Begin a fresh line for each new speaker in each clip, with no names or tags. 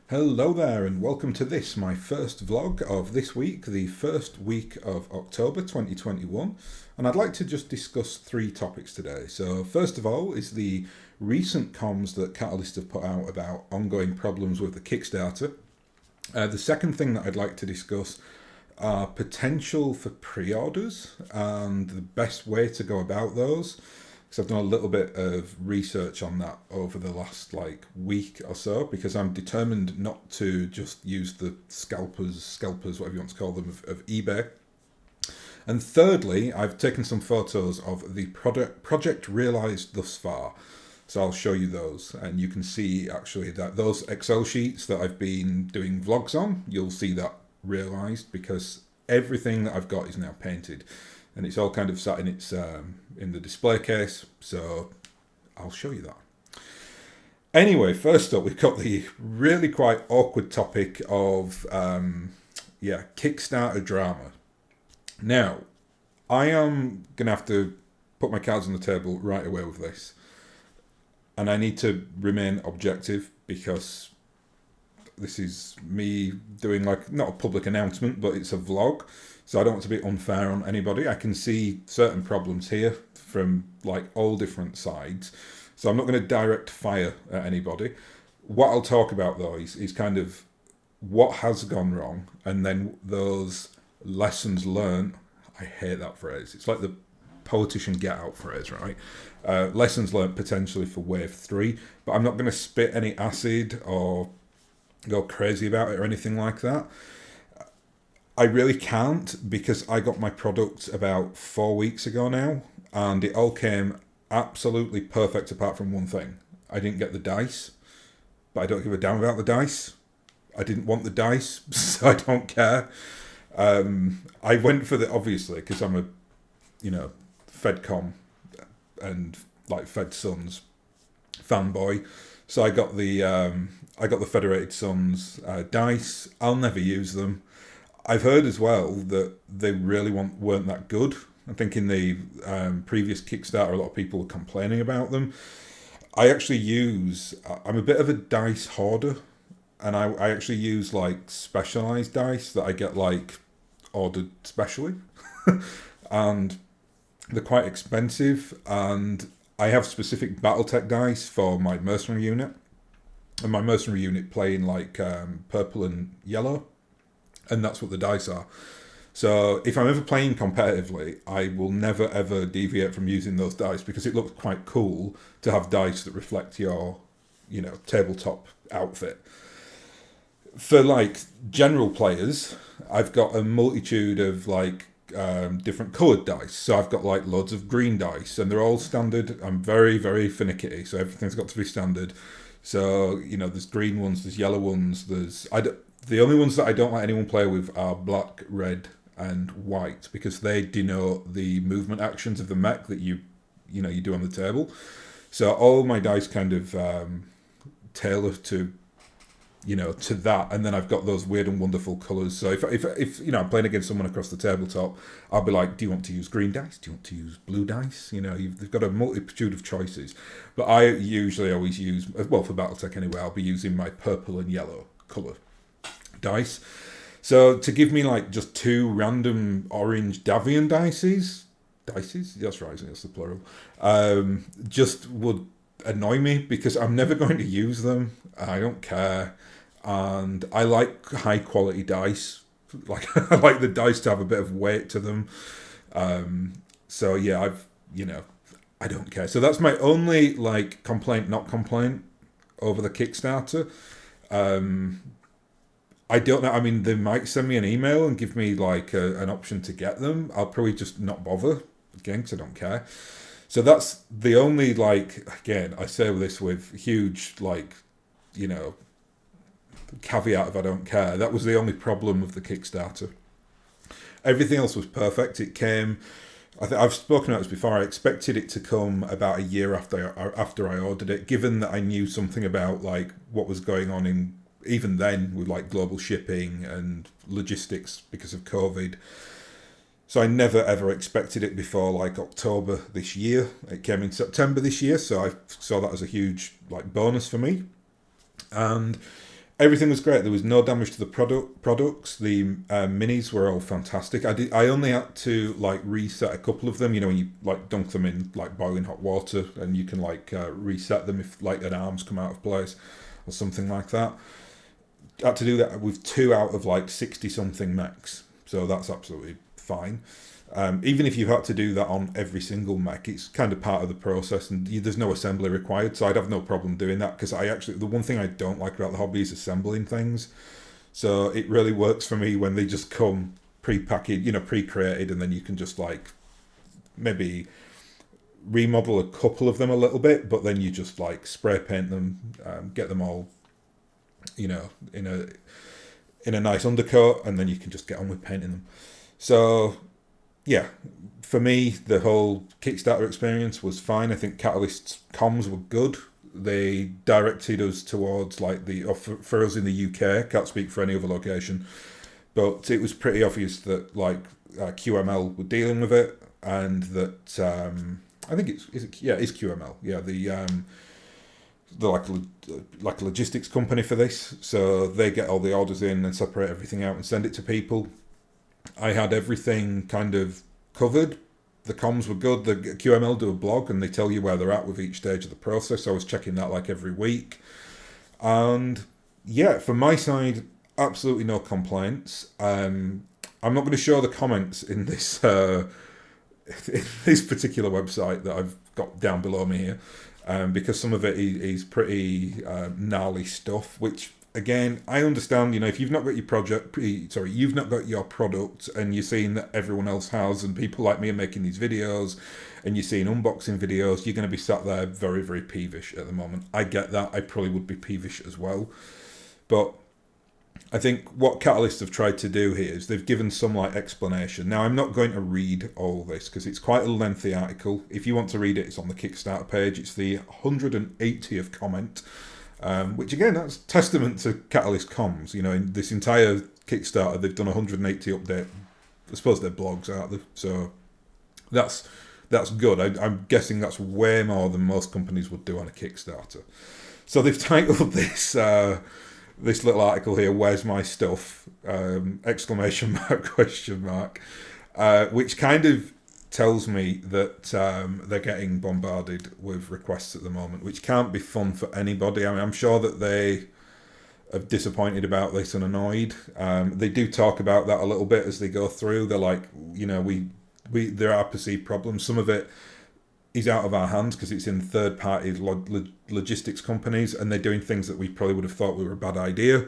Hello there and welcome to this, my first vlog of this week, the first week of October 2021, and I'd like to just discuss three topics today. So first of all is the recent comms that Catalyst have put out about ongoing problems with the Kickstarter. The second thing that I'd like to discuss are potential for pre-orders and the best way to go about those. Because I've done a little bit of research on that over the last week or so, because I'm determined not to just use the scalpers, whatever you want to call them, of eBay. And thirdly, I've taken some photos of the project realised thus far. So I'll show you those, and you can see actually that those Excel sheets that I've been doing vlogs on, you'll see that realised, because everything that I've got is now painted. And it's all kind of sat in its in the display case, so I'll show you that. Anyway, first up, we've got the really quite awkward topic of Kickstarter drama. Now, I am gonna have to put my cards on the table right away with this, and I need to remain objective because this is me doing not a public announcement, but it's a vlog. So I don't want to be unfair on anybody. I can see certain problems here from all different sides. So I'm not going to direct fire at anybody. What I'll talk about though is kind of what has gone wrong, and then those lessons learned. I hate that phrase. It's like the politician get out phrase, right? Lessons learned potentially for wave 3, but I'm not going to spit any acid or go crazy about it or anything like that. I really can't, because I got my product about 4 weeks ago now, and it all came absolutely perfect apart from one thing. I didn't get the dice, but I don't give a damn about the dice. I didn't want the dice, so I don't care. I went for the, obviously, because I'm a, Fedcom and Fed Sons fanboy, so I got the Federated Sons dice. I'll never use them. I've heard as well that they really weren't that good. I think in the previous Kickstarter, a lot of people were complaining about them. I'm a bit of a dice hoarder, and I actually use specialized dice that I get ordered specially. And they're quite expensive, and I have specific BattleTech dice for my mercenary unit. And my mercenary unit play in purple and yellow. And that's what the dice are. So if I'm ever playing competitively, I will never ever deviate from using those dice, because it looks quite cool to have dice that reflect your, tabletop outfit. For general players, I've got a multitude of different coloured dice. So I've got loads of green dice, and they're all standard. I'm very, very finicky, so everything's got to be standard. So, there's green ones, there's yellow ones, the only ones that I don't let anyone play with are black, red, and white, because they denote the movement actions of the mech that you do on the table. So all my dice kind of tailor to that, and then I've got those weird and wonderful colours. So if I'm playing against someone across the tabletop, I'll be like, do you want to use green dice? Do you want to use blue dice? They've got a multitude of choices. But I usually always use, well, for BattleTech anyway, I'll be using my purple and yellow colour dice. So to give me just two random orange Davian dices, that's right, that's the plural, just would annoy me, because I'm never going to use them. I don't care, and I like high quality dice. I like the dice to have a bit of weight to them. So yeah, I don't care. So that's my only complaint, not complaint, over the Kickstarter. I don't know. I mean, they might send me an email and give me an option to get them. I'll probably just not bother again, because I don't care. So that's the only again, I say this with huge caveat of I don't care. That was the only problem with the Kickstarter. Everything else was perfect. It came. I've spoken about this before. I expected it to come about a year after I ordered it, given that I knew something about what was going on in, even then, with global shipping and logistics because of COVID. So I never ever expected it before October this year. It came in September this year, so I saw that as a huge bonus for me. And Everything was great. There was no damage to the products. The minis were all fantastic. I only had to like reset a couple of them. You know, when you like dunk them in like boiling hot water, and you can like reset them if like an arm's come out of place or something like that. I had to do that with 2 out of like 60 something mechs, so that's absolutely fine. Even if you had to do that on every single mech, it's kind of part of the process, and there's no assembly required, so I'd have no problem doing that, because the one thing I don't like about the hobby is assembling things. So it really works for me when they just come pre-packaged, you know, pre-created, and then you can just like maybe remodel a couple of them a little bit, but then you just like spray paint them, get them all, you know, in a nice undercoat, and then you can just get on with painting them. So yeah, for me, the whole Kickstarter experience was fine. I think Catalyst's comms were good. They directed us towards like for us in the UK, can't speak for any other location, but it was pretty obvious that like QML were dealing with it, and that I think it's QML. Yeah, they're like a logistics company for this, so they get all the orders in and separate everything out and send it to people. I had everything kind of covered. The comms were good. The QML do a blog and they tell you where they're at with each stage of the process. So I was checking that like every week. And yeah, from my side, absolutely no complaints. I'm not going to show the comments in this this particular website that I've got down below me here, because some of it is pretty gnarly stuff, which again, I understand, you know, if you've not got you've not got your product, and you're seeing that everyone else has, and people like me are making these videos, and you're seeing unboxing videos, you're going to be sat there very, very peevish at the moment. I get that. I probably would be peevish as well. But I think what Catalyst have tried to do here is they've given some like explanation. Now, I'm not going to read all this because it's quite a lengthy article. If you want to read it, it's on the Kickstarter page. It's the 180th comment. Which again, that's testament to Catalyst comms. You know, in this entire Kickstarter, they've done 180 update. I suppose they're blogs, aren't they? So that's good. I'm guessing that's way more than most companies would do on a Kickstarter. So they've titled this this little article here, "Where's my stuff?" Exclamation mark, question mark, which kind of tells me that they're getting bombarded with requests at the moment, which can't be fun for anybody. I mean, I'm sure that they are disappointed about this and annoyed. They do talk about that a little bit as they go through. They're like, you know, there are perceived problems. Some of it is out of our hands because it's in third-party logistics companies, and they're doing things that we probably would have thought were a bad idea,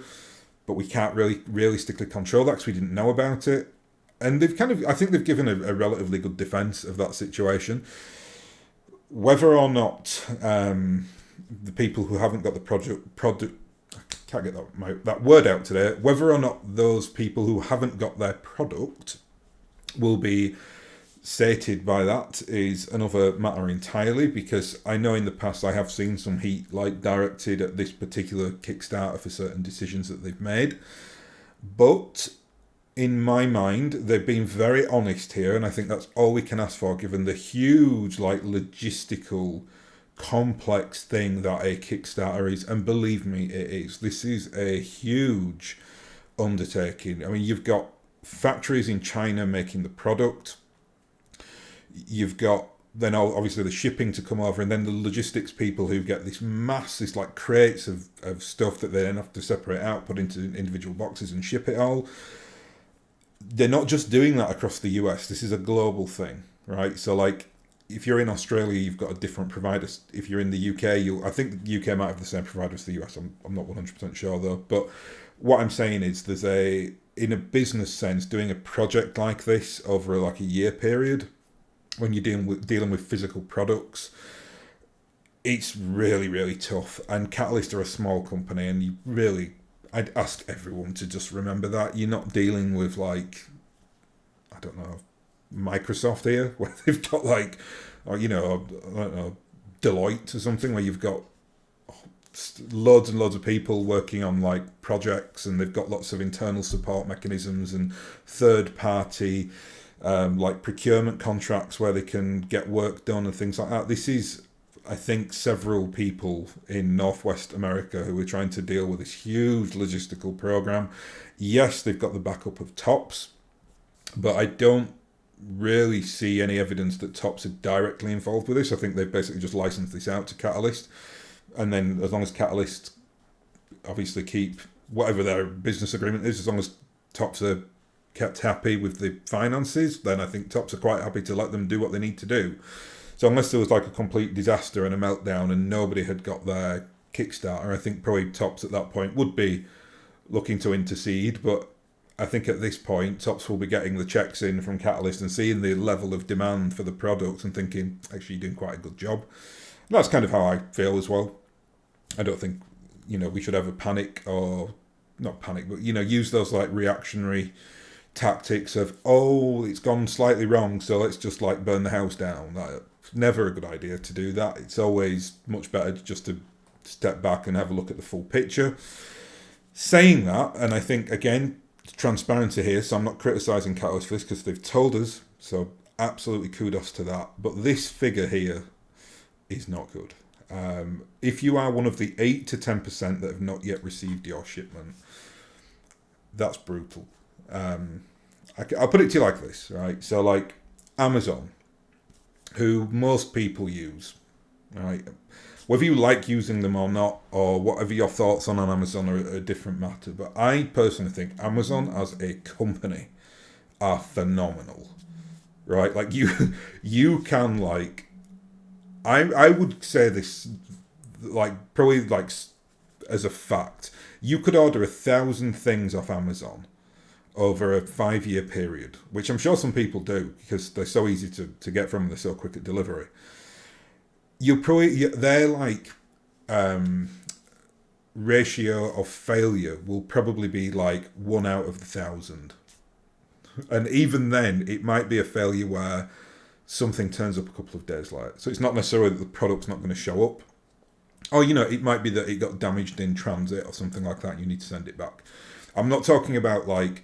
but we can't really realistically control that because we didn't know about it. And I think they've given a relatively good defence of that situation. Whether or not the people who haven't got the product, I can't get that word out today, whether or not those people who haven't got their product will be sated by that is another matter entirely, because I know in the past I have seen some heat like directed at this particular Kickstarter for certain decisions that they've made. But in my mind, they've been very honest here, and I think that's all we can ask for, given the huge, like, logistical, complex thing that a Kickstarter is. And believe me, it is. This is a huge undertaking. I mean, you've got factories in China making the product. You've got then obviously the shipping to come over, and then the logistics people who get this like crates of stuff that they then have to separate out, put into individual boxes and ship it all. They're not just doing that across the US. This is a global thing, right? So like, if you're in Australia, you've got a different provider. If you're in the UK, I think the UK might have the same provider as the US. I'm not 100% sure though. But what I'm saying is in a business sense, doing a project like this over like a year period, when you're dealing with physical products, it's really, really tough. And Catalyst are a small company, and I'd ask everyone to just remember that. You're not dealing with, like, I don't know, Microsoft here, where they've got, like, or, you know, I don't know, Deloitte or something, where you've got loads and loads of people working on, like, projects, and they've got lots of internal support mechanisms and third-party, like, procurement contracts where they can get work done and things like that. This is I think, several people in Northwest America who are trying to deal with this huge logistical program. Yes, they've got the backup of Tops, but I don't really see any evidence that Tops are directly involved with this. I think they've basically just licensed this out to Catalyst, and then as long as Catalyst obviously keep whatever their business agreement is, as long as Tops are kept happy with the finances, then I think Tops are quite happy to let them do what they need to do. So unless there was like a complete disaster and a meltdown and nobody had got their Kickstarter, I think probably Tops at that point would be looking to intercede. But I think at this point, Tops will be getting the checks in from Catalyst and seeing the level of demand for the product and thinking, actually, you're doing quite a good job. And that's kind of how I feel as well. I don't think, we should ever panic, or not panic, but, use those like reactionary tactics of, oh, it's gone slightly wrong, so let's just like burn the house down. Never a good idea to do that. It's always much better just to step back and have a look at the full picture. Saying that, and I think, again, transparency here, so I'm not criticising Catalyst for this because they've told us, so absolutely kudos to that. But this figure here is not good. If you are one of the 8 to 10% that have not yet received your shipment, that's brutal. I'll put it to you like this, right? So like Amazon, who most people use, right? Whether you like using them or not, or whatever your thoughts on Amazon are a different matter. But I personally think Amazon as a company are phenomenal, right? Like you can like, I would say this, like probably like as a fact, you could order 1,000 things off Amazon over a 5-year period, which I'm sure some people do because they're so easy to get from, they're so quick at delivery. They're like ratio of failure will probably be like 1 out of 1,000, and even then it might be a failure where something turns up a couple of days later. So it's not necessarily that the product's not going to show up, or it might be that it got damaged in transit or something like that and you need to send it back. I'm not talking about like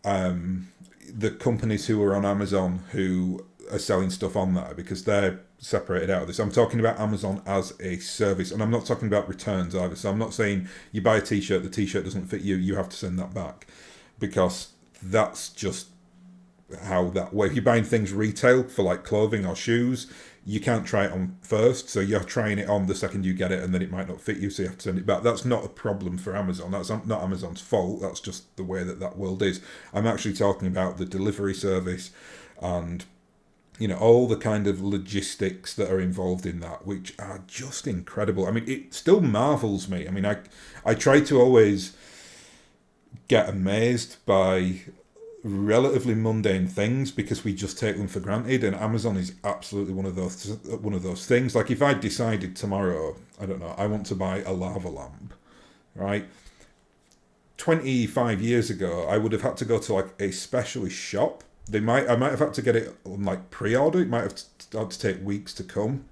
the companies who are on Amazon who are selling stuff on there, because they're separated out of this. I'm talking about Amazon as a service, and I'm not talking about returns either. So I'm not saying you buy a t-shirt, the t-shirt doesn't fit you, you have to send that back, because that's just how that way. If you're buying things retail for like clothing or shoes, you can't try it on first, so you're trying it on the second you get it, and then it might not fit you, so you have to send it back. That's not a problem for Amazon. That's not Amazon's fault. That's just the way that world is. I'm actually talking about the delivery service and all the kind of logistics that are involved in that, which are just incredible. I mean, it still marvels me. I mean, I try to always get amazed by relatively mundane things because we just take them for granted, and Amazon is absolutely one of those things. Like if I decided tomorrow, I don't know, I want to buy a lava lamp, right? 25 years ago, I would have had to go to like a specialist shop. I might have had to get it on like pre-order. It might have had to take weeks to come.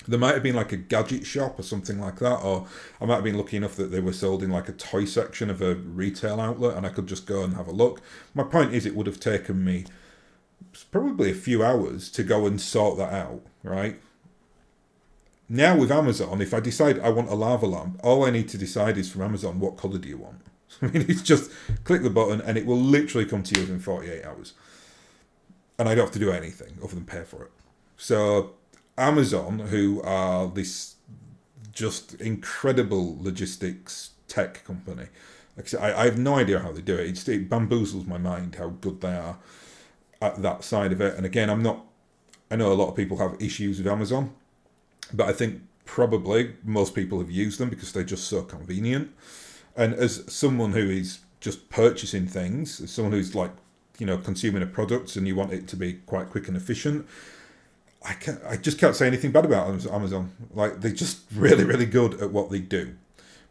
There might have been like a gadget shop or something like that, or I might have been lucky enough that they were sold in like a toy section of a retail outlet and I could just go and have a look. My point is, it would have taken me probably a few hours to go and sort that out, right? Now with Amazon, if I decide I want a lava lamp, all I need to decide is from Amazon, what colour do you want? I mean, it's just click the button and it will literally come to you within 48 hours. And I don't have to do anything other than pay for it. So Amazon, who are this just incredible logistics tech company, like I said, I have no idea how they do it. It bamboozles my mind how good they are at that side of it. And again, I know a lot of people have issues with Amazon, but I think probably most people have used them because they're just so convenient. And as someone who is just purchasing things, as someone who's like, consuming a product and you want it to be quite quick and efficient, I just can't say anything bad about Amazon. Like, they're just really, really good at what they do.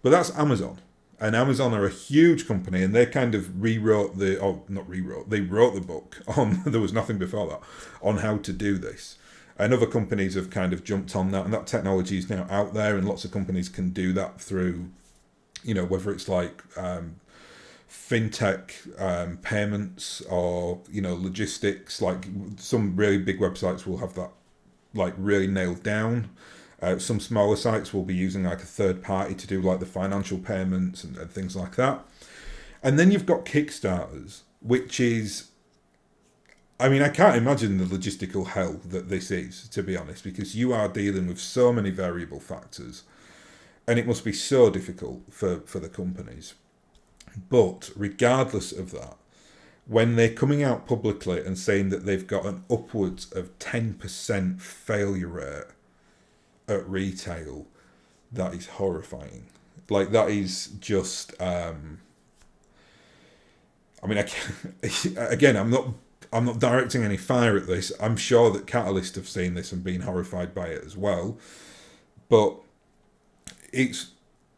But that's Amazon. And Amazon are a huge company, and they kind of they wrote the book on, there was nothing before that, on how to do this. And other companies have kind of jumped on that, and that technology is now out there, and lots of companies can do that through, whether it's like fintech payments or logistics. Like some really big websites will have that like really nailed down, Some smaller sites will be using like a third party to do like the financial payments and things like that. And then you've got Kickstarters, which is, I mean, I can't imagine the logistical hell that this is, to be honest, because you are dealing with so many variable factors, and it must be so difficult for the companies. But regardless of that, when they're coming out publicly and saying that they've got an upwards of 10% failure rate at retail, that is horrifying. Like, that is just, I mean, again, I'm not directing any fire at this. I'm sure that Catalyst have seen this and been horrified by it as well. But it's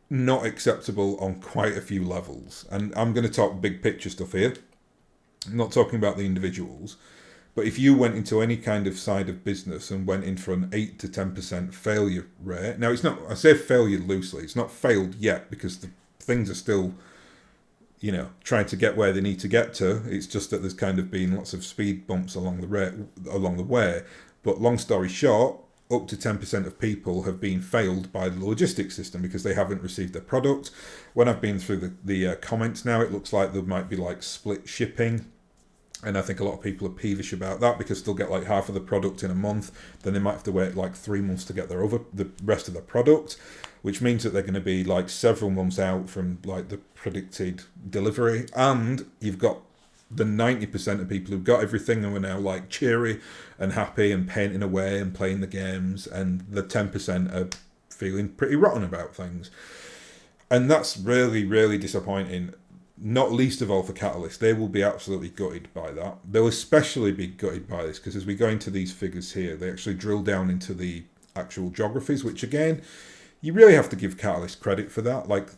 not acceptable on quite a few levels. And I'm going to talk big picture stuff here. I'm not talking about the individuals. But if you went into any kind of side of business and went in for an 8 to 10% failure rate, now it's not, I say failure loosely, it's not failed yet because the things are still, you know, trying to get where they need to get to. It's just that there's kind of been lots of speed bumps along the way. But long story short, up to 10% of people have been failed by the logistics system because they haven't received their product. When I've been through the comments now, it looks like there might be like split shipping. And I think a lot of people are peevish about that because they'll get like half of the product in a month. Then they might have to wait like 3 months to get the rest of the product, which means that they're going to be like several months out from like the predicted delivery. And you've got the 90% of people who've got everything and were now like cheery and happy and painting away and playing the games. And the 10% are feeling pretty rotten about things. And that's really, really disappointing. Not least of all for Catalyst. They will be absolutely gutted by that. They'll especially be gutted by this because as we go into these figures here, they actually drill down into the actual geographies, which again, you really have to give Catalyst credit for that. Like,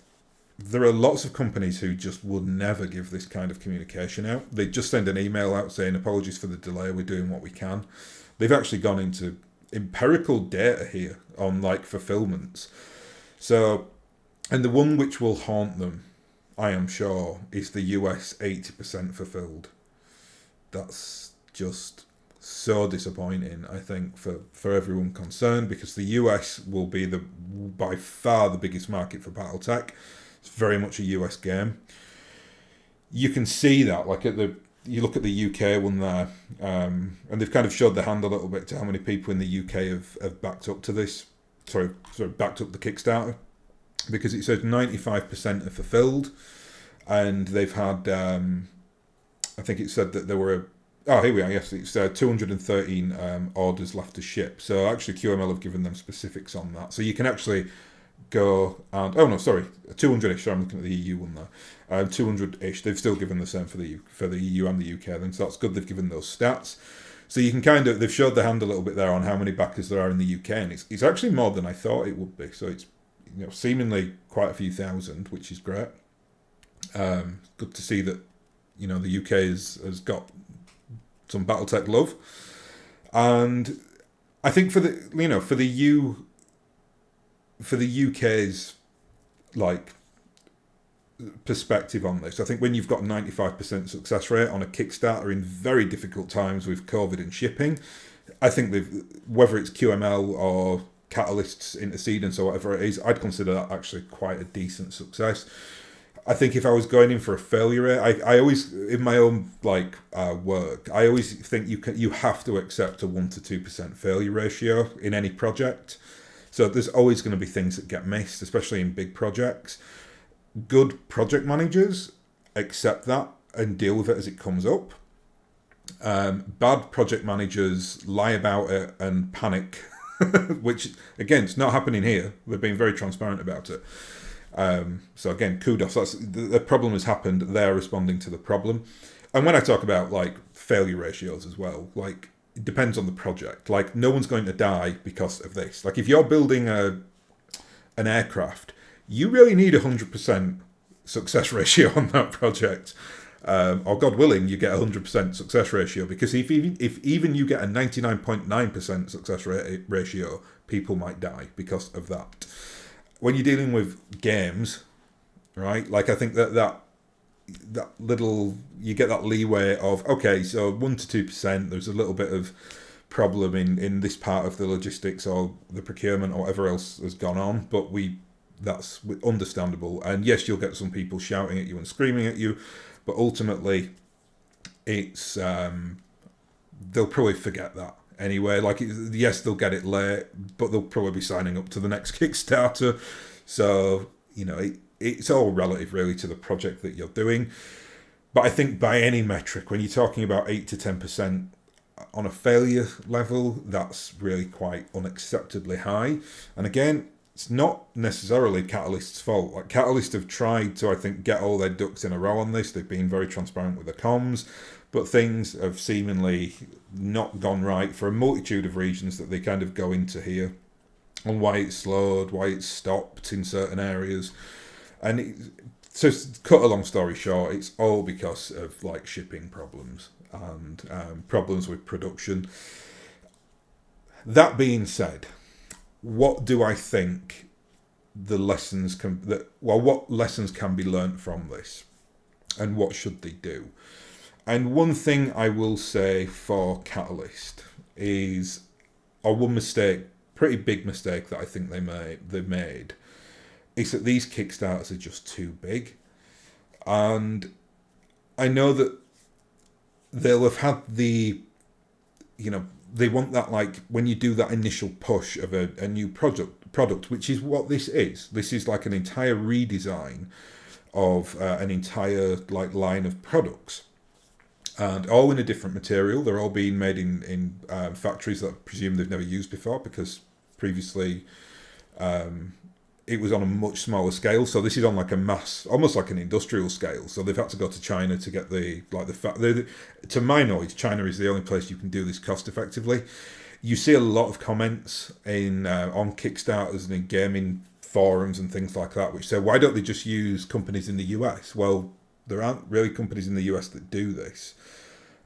there are lots of companies who just would never give this kind of communication out. They just send an email out saying, apologies for the delay, we're doing what we can. They've actually gone into empirical data here on like fulfillments. So, and the one which will haunt them, I am sure, is the US 80% fulfilled. That's just so disappointing, I think, for everyone concerned, because the US will be by far the biggest market for BattleTech. It's very much a US game. You can see that, like you look at the UK one there, and they've kind of showed their hand a little bit to how many people in the UK have backed up to this. Sorry, backed up the Kickstarter. Because it says 95% are fulfilled, and they've had, I think it said that there were, here we are, yes, it's 213 orders left to ship. So actually QML have given them specifics on that. So you can actually go and, 200-ish, sorry, I'm looking at the EU one there. 200-ish, they've still given the same for the EU and the UK then, so that's good they've given those stats. So you can they've showed their hand a little bit there on how many backers there are in the UK, and it's actually more than I thought it would be. So it's, you know, seemingly quite a few thousand, which is great. Good to see that, you know, the UK has got some BattleTech love, and I think for the UK's like perspective on this, I think when you've got 95% success rate on a Kickstarter in very difficult times with COVID and shipping, I think whether it's QML or Catalyst's intercedence or whatever it is, I'd consider that actually quite a decent success. I think if I was going in for a failure rate, I always, in my own work, I always think you have to accept a 1 to 2% failure ratio in any project. So there's always going to be things that get missed, especially in big projects. Good project managers accept that and deal with it as it comes up. Bad project managers lie about it and panic. Which, again, it's not happening here. They've been very transparent about it. So again, kudos. That's the problem has happened. They're responding to the problem. And when I talk about like failure ratios as well, like it depends on the project. Like no one's going to die because of this. Like if you're building an aircraft, you really need 100% success ratio on that project. Or God willing, you get 100% success ratio, because if even you get a 99.9% success ratio, people might die because of that. When you're dealing with games, right? Like I think that little, you get that leeway of, okay, so 1 to 2%, there's a little bit of problem in this part of the logistics or the procurement or whatever else has gone on, but that's understandable. And yes, you'll get some people shouting at you and screaming at you, but ultimately it's they'll probably forget that anyway. Like, yes, they'll get it late, but they'll probably be signing up to the next Kickstarter. So, it's all relative really to the project that you're doing. But I think by any metric, when you're talking about 8 to 10% on a failure level, that's really quite unacceptably high. And again, it's not necessarily Catalyst's fault. Like, Catalyst have tried to, I think, get all their ducks in a row on this. They've been very transparent with the comms, but things have seemingly not gone right for a multitude of reasons that they kind of go into here, on why it's slowed, why it's stopped in certain areas. And so, cut a long story short, it's all because of like shipping problems and problems with production. That being said, what do I think what lessons can be learnt from this, and what should they do? And one thing I will say for Catalyst is, or one mistake, pretty big mistake that I think they made, is that these Kickstarters are just too big. And I know that they'll have had they want that, like, when you do that initial push of a new product, which is what this is. This is like an entire redesign of an entire like line of products, and all in a different material. They're all being made in factories that I presume they've never used before, because previously it was on a much smaller scale. So this is on like a mass, almost like an industrial scale. So they've had to go to China to get to my knowledge, China is the only place you can do this cost effectively. You see a lot of comments on Kickstarters and in gaming forums and things like that, which say, why don't they just use companies in the US? Well, there aren't really companies in the US that do this.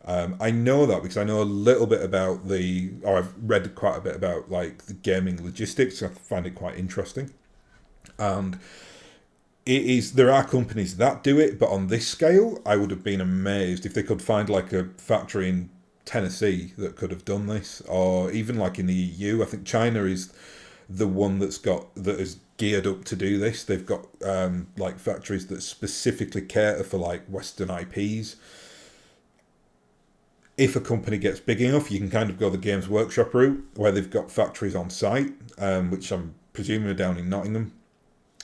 I know that because I know a little bit about I've read quite a bit about like the gaming logistics. I find it quite interesting. And there are companies that do it, but on this scale, I would have been amazed if they could find like a factory in Tennessee that could have done this, or even like in the EU. I think China is the one that is geared up to do this. They've got like factories that specifically cater for like Western IPs. If a company gets big enough, you can kind of go the Games Workshop route, where they've got factories on site, which I'm presuming are down in Nottingham,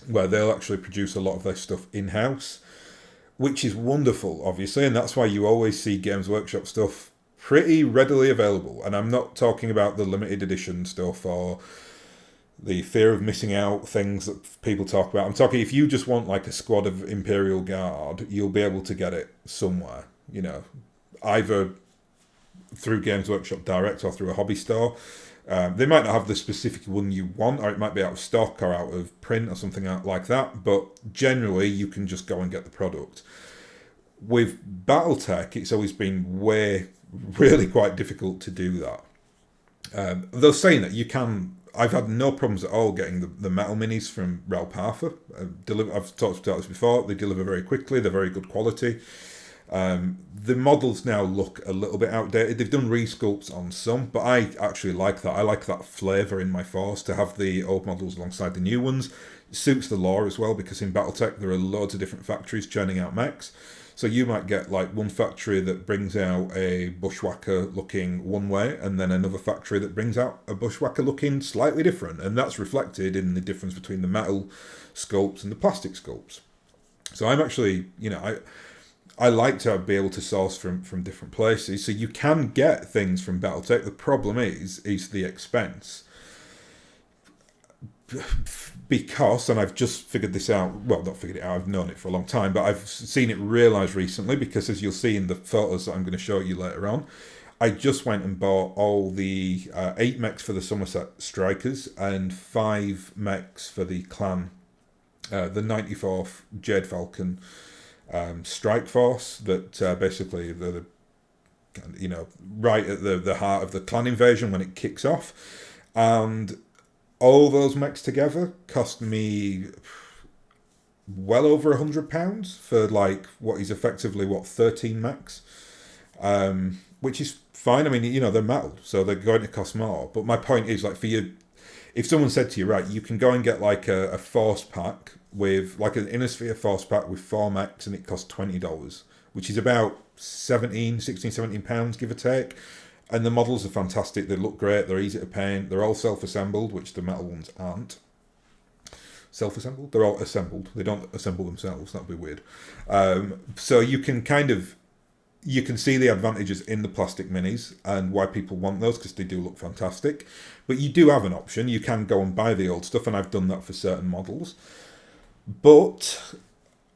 where they'll actually produce a lot of their stuff in-house, which is wonderful, obviously, and that's why you always see Games Workshop stuff pretty readily available. And I'm not talking about the limited edition stuff or the fear of missing out things that people talk about. I'm talking, if you just want like a squad of Imperial Guard, you'll be able to get it somewhere, either through Games Workshop Direct or through a hobby store. They might not have the specific one you want, or it might be out of stock or out of print or something like that, but generally you can just go and get the product. With BattleTech, it's always been really quite difficult to do that. Though saying that, you can, I've had no problems at all getting the metal minis from Relpartha. I've talked about this before, they deliver very quickly, they're very good quality. The models now look a little bit outdated. They've done resculpts on some, but I actually like that. I like that flavour in my force, to have the old models alongside the new ones. It suits the lore as well, because in BattleTech there are loads of different factories churning out mechs. So you might get like one factory that brings out a bushwhacker looking one way, and then another factory that brings out a bushwhacker looking slightly different, and that's reflected in the difference between the metal sculpts and the plastic sculpts. So I'm actually, I like to be able to source from different places, so you can get things from BattleTech. The problem is the expense. Because, and I've just figured this out, well, not figured it out, I've known it for a long time, but I've seen it realised recently, because as you'll see in the photos that I'm going to show you later on, I just went and bought all the 8 mechs for the Somerset Strikers and 5 mechs for the clan, the 94th Jade Falcon strike force, that basically the right at the heart of the clan invasion when it kicks off. And all those mechs together cost me well over £100 for like what is effectively 13 mechs. which is fine. I mean, you know, they're metal, so they're going to cost more. But my point is, like, for you, if someone said to you, right, you can go and get like a force pack with like an Innosphere force pack with 4 mechs, and it costs $20, which is about 17 pounds, give or take. And the models are fantastic. They look great. They're easy to paint. They're all self-assembled, which the metal ones aren't. Self-assembled? They're all assembled. They don't assemble themselves. That'd be weird. So you can you can see the advantages in the plastic minis and why people want those, because they do look fantastic. But you do have an option. You can go and buy the old stuff, and I've done that for certain models. But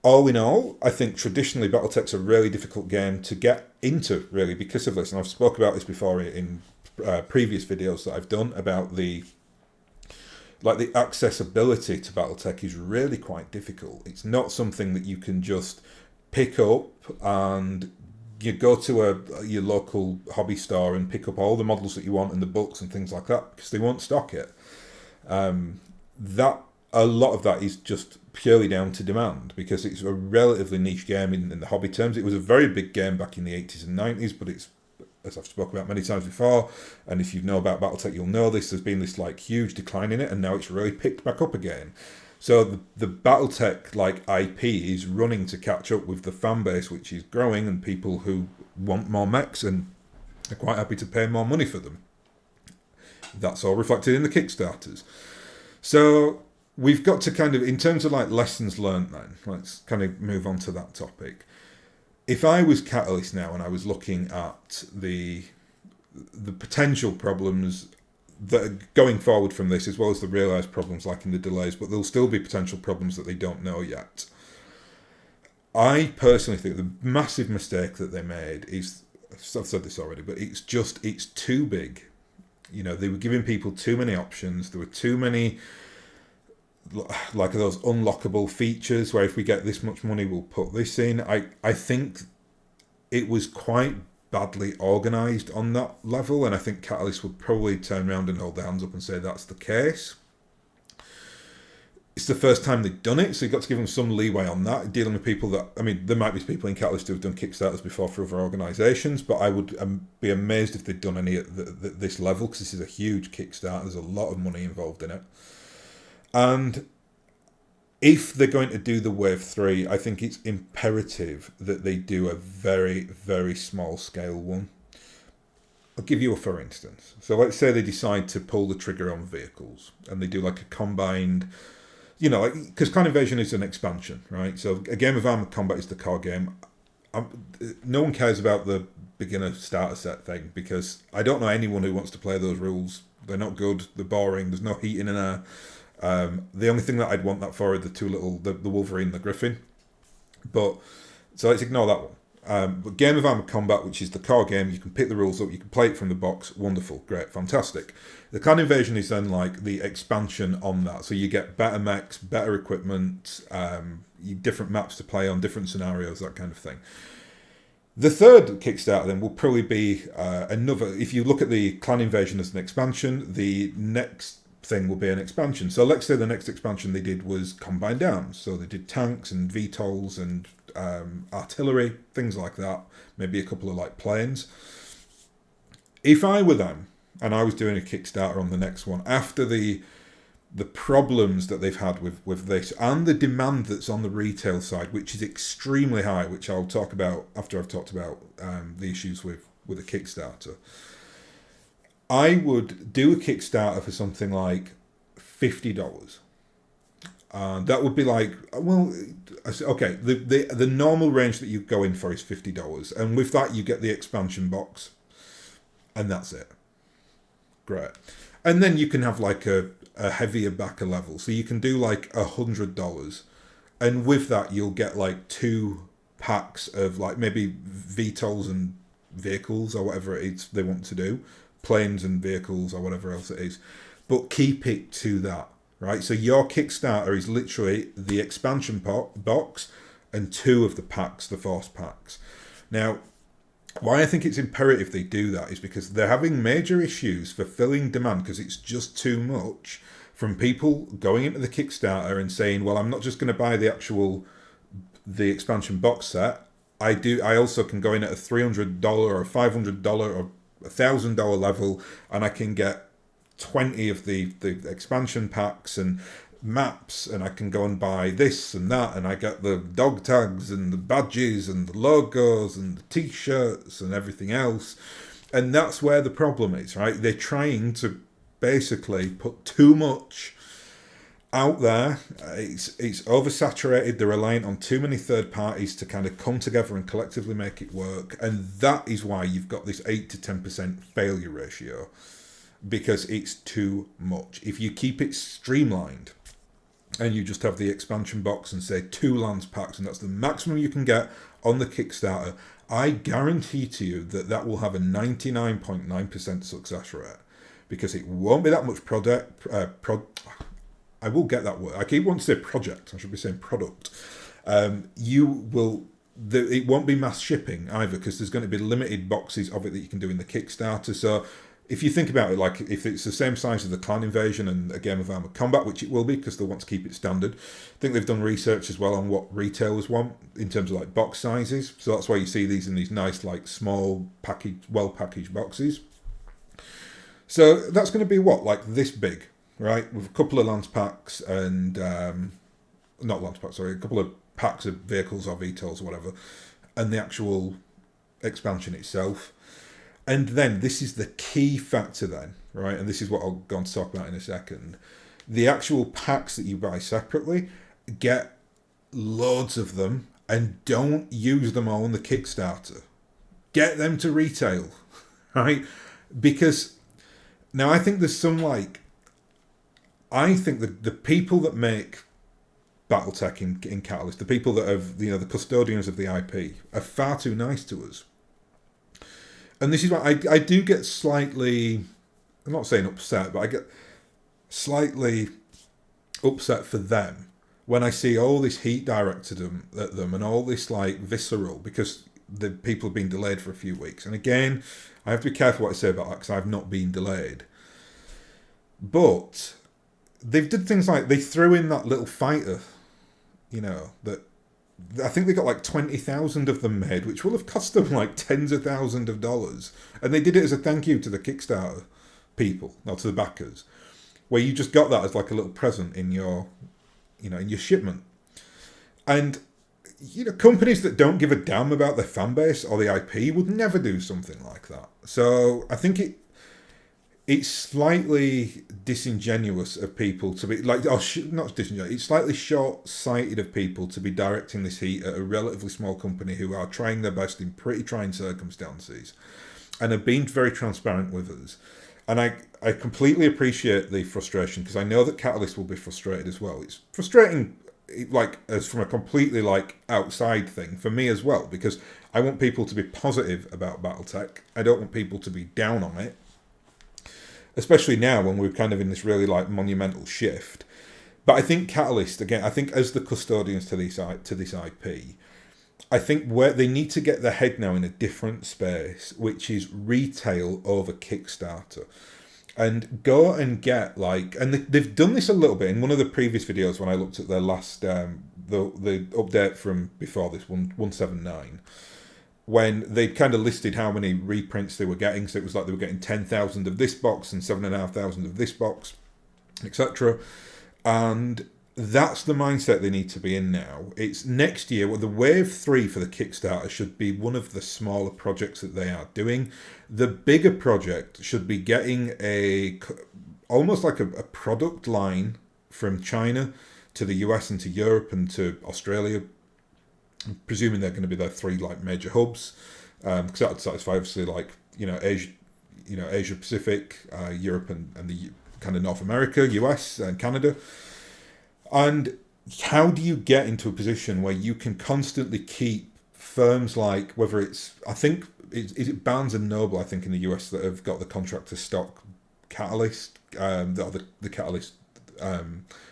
all in all, I think traditionally BattleTech's a really difficult game to get into, really, because of this. And I've spoke about this before in previous videos that I've done about the accessibility to BattleTech is really quite difficult. It's not something that you can just pick up and you go to your local hobby store and pick up all the models that you want and the books and things like that, because they won't stock it. A lot of that is just purely down to demand, because it's a relatively niche game in the hobby terms. It was a very big game back in the 80s and 90s, but it's, as I've spoken about many times before, and if you know about BattleTech, you'll know this, there's been this like huge decline in it, and now it's really picked back up again. So the BattleTech like IP is running to catch up with the fan base, which is growing, and people who want more mechs and are quite happy to pay more money for them. That's all reflected in the Kickstarters. So we've got to kind of, in terms of like lessons learned then, let's kind of move on to that topic. If I was Catalyst now and I was looking at the potential problems that are going forward from this, as well as the realised problems like in the delays, but there'll still be potential problems that they don't know yet. I personally think the massive mistake that they made is, I've said this already, but it's too big. You know, they were giving people too many options. There were too many like those unlockable features where if we get this much money we'll put this in. I think it was quite badly organised on that level, and I think Catalyst would probably turn around and hold their hands up and say that's the case. It's the first time they've done it, so you've got to give them some leeway on that, dealing with people that, I mean, there might be people in Catalyst who have done Kickstarters before for other organisations, but I would be amazed if they'd done any at this level, because this is a huge Kickstarter. There's a lot of money involved in it. And if they're going to do the Wave 3, I think it's imperative that they do a very, very small scale one. I'll give you a for instance. So let's say they decide to pull the trigger on vehicles and they do like a combined, you know, because Clan Invasion is an expansion, right? So a game of Armored Combat is the core game. No one cares about the beginner starter set thing, because I don't know anyone who wants to play those rules. They're not good, they're boring, there's no heat in there. The only thing that I'd want that for are the two little, the Wolverine and the Griffin. But, so let's ignore that one. But Game of Armored Combat, which is the core game, you can pick the rules up, you can play it from the box, wonderful, great, fantastic. The Clan Invasion is then like the expansion on that. So you get better mechs, better equipment, different maps to play on, different scenarios, that kind of thing. The third Kickstarter then will probably be another, if you look at the Clan Invasion as an expansion, the next thing will be an expansion. So let's say the next expansion they did was Combined Arms. So they did tanks and VTOLs and artillery, things like that. Maybe a couple of like planes. If I were them and I was doing a Kickstarter on the next one, after the problems that they've had with this and the demand that's on the retail side, which is extremely high, which I'll talk about after I've talked about the issues with a Kickstarter, I would do a Kickstarter for something like $50. That would be like, well, okay, the normal range that you go in for is $50. And with that, you get the expansion box. And that's it. Great. And then you can have like a heavier backer level. So you can do like $100. And with that, you'll get like 2 packs of like maybe VTOLs and vehicles or whatever it is they want to do. Planes and vehicles or whatever else it is, but keep it to that, right? So your Kickstarter is literally the expansion box and 2 of the packs, the force packs. Now, why I think it's imperative they do that is because they're having major issues fulfilling demand, because it's just too much from people going into the Kickstarter and saying, well, I'm not just going to buy the expansion box set, I also can go in at a $300 or a $500 or $1,000 level, and I can get 20 of the expansion packs and maps, and I can go and buy this and that, and I get the dog tags and the badges and the logos and the t-shirts and everything else. And that's where the problem is, right? They're trying to basically put too much out there. It's oversaturated. They're reliant on too many third parties to kind of come together and collectively make it work. And that is why you've got this 8 to 10% failure ratio, because it's too much. If you keep it streamlined and you just have the expansion box and say 2 lands packs, and that's the maximum you can get on the Kickstarter, I guarantee to you that that will have a 99.9% success rate, because it won't be that much I will get that word. I keep wanting to say project. I should be saying product. It won't be mass shipping either, because there's going to be limited boxes of it that you can do in the Kickstarter. So if you think about it, like if it's the same size as the Clan Invasion and a Game of Armored Combat, which it will be because they want to keep it standard. I think they've done research as well on what retailers want in terms of like box sizes. So that's why you see these in these nice, like small well-packaged boxes. So that's going to be what, like this big, right? With a couple of lance packs and not lance packs, sorry, a couple of packs of vehicles or VTOLs or whatever, and the actual expansion itself. And then this is the key factor then, right? And this is what I'll go on to talk about in a second. The actual packs that you buy separately, get loads of them and don't use them all on the Kickstarter. Get them to retail, right? Because now I think there's some I think the people that make BattleTech in Catalyst, the people that have, the custodians of the IP, are far too nice to us. And this is why I do get slightly, I'm not saying upset, but I get slightly upset for them when I see all this heat directed at them and all this like visceral, because the people have been delayed for a few weeks. And again, I have to be careful what I say about that, because I've not been delayed. But they've did things like they threw in that little fighter, that I think they got like 20,000 of them made, which will have cost them like tens of thousands of dollars. And they did it as a thank you to the Kickstarter people, not to the backers, where you just got that as like a little present in your, in your shipment. And, companies that don't give a damn about their fan base or the IP would never do something like that. So I think it's slightly disingenuous of people to be like, not disingenuous, it's slightly short-sighted of people to be directing this heat at a relatively small company who are trying their best in pretty trying circumstances and have been very transparent with us. And I completely appreciate the frustration, because I know that Catalyst will be frustrated as well. It's frustrating, like, as from a completely like outside thing for me as well, because I want people to be positive about BattleTech. I don't want people to be down on it, especially now when we're kind of in this really like monumental shift. But I think Catalyst, again, I think as the custodians to this IP, I think where they need to get their head now in a different space, which is retail over Kickstarter. And go and get like, and they've done this a little bit in one of the previous videos when I looked at their last, the update from before this, 179. When they kind of listed how many reprints they were getting. So it was like they were getting 10,000 of this box and 7,500 of this box, etc. And that's the mindset they need to be in now. It's next year, well, the wave 3 for the Kickstarter should be one of the smaller projects that they are doing. The bigger project should be getting almost like a product line from China to the US and to Europe and to Australia. I'm presuming they're going to be their 3 like major hubs, because that would satisfy obviously like Asia Pacific, Europe and the kind of North America, US and Canada. And how do you get into a position where you can constantly keep firms like, whether it's, I think is it Barnes and Noble, I think in the US, that have got the contract to stock Catalyst, the Catalyst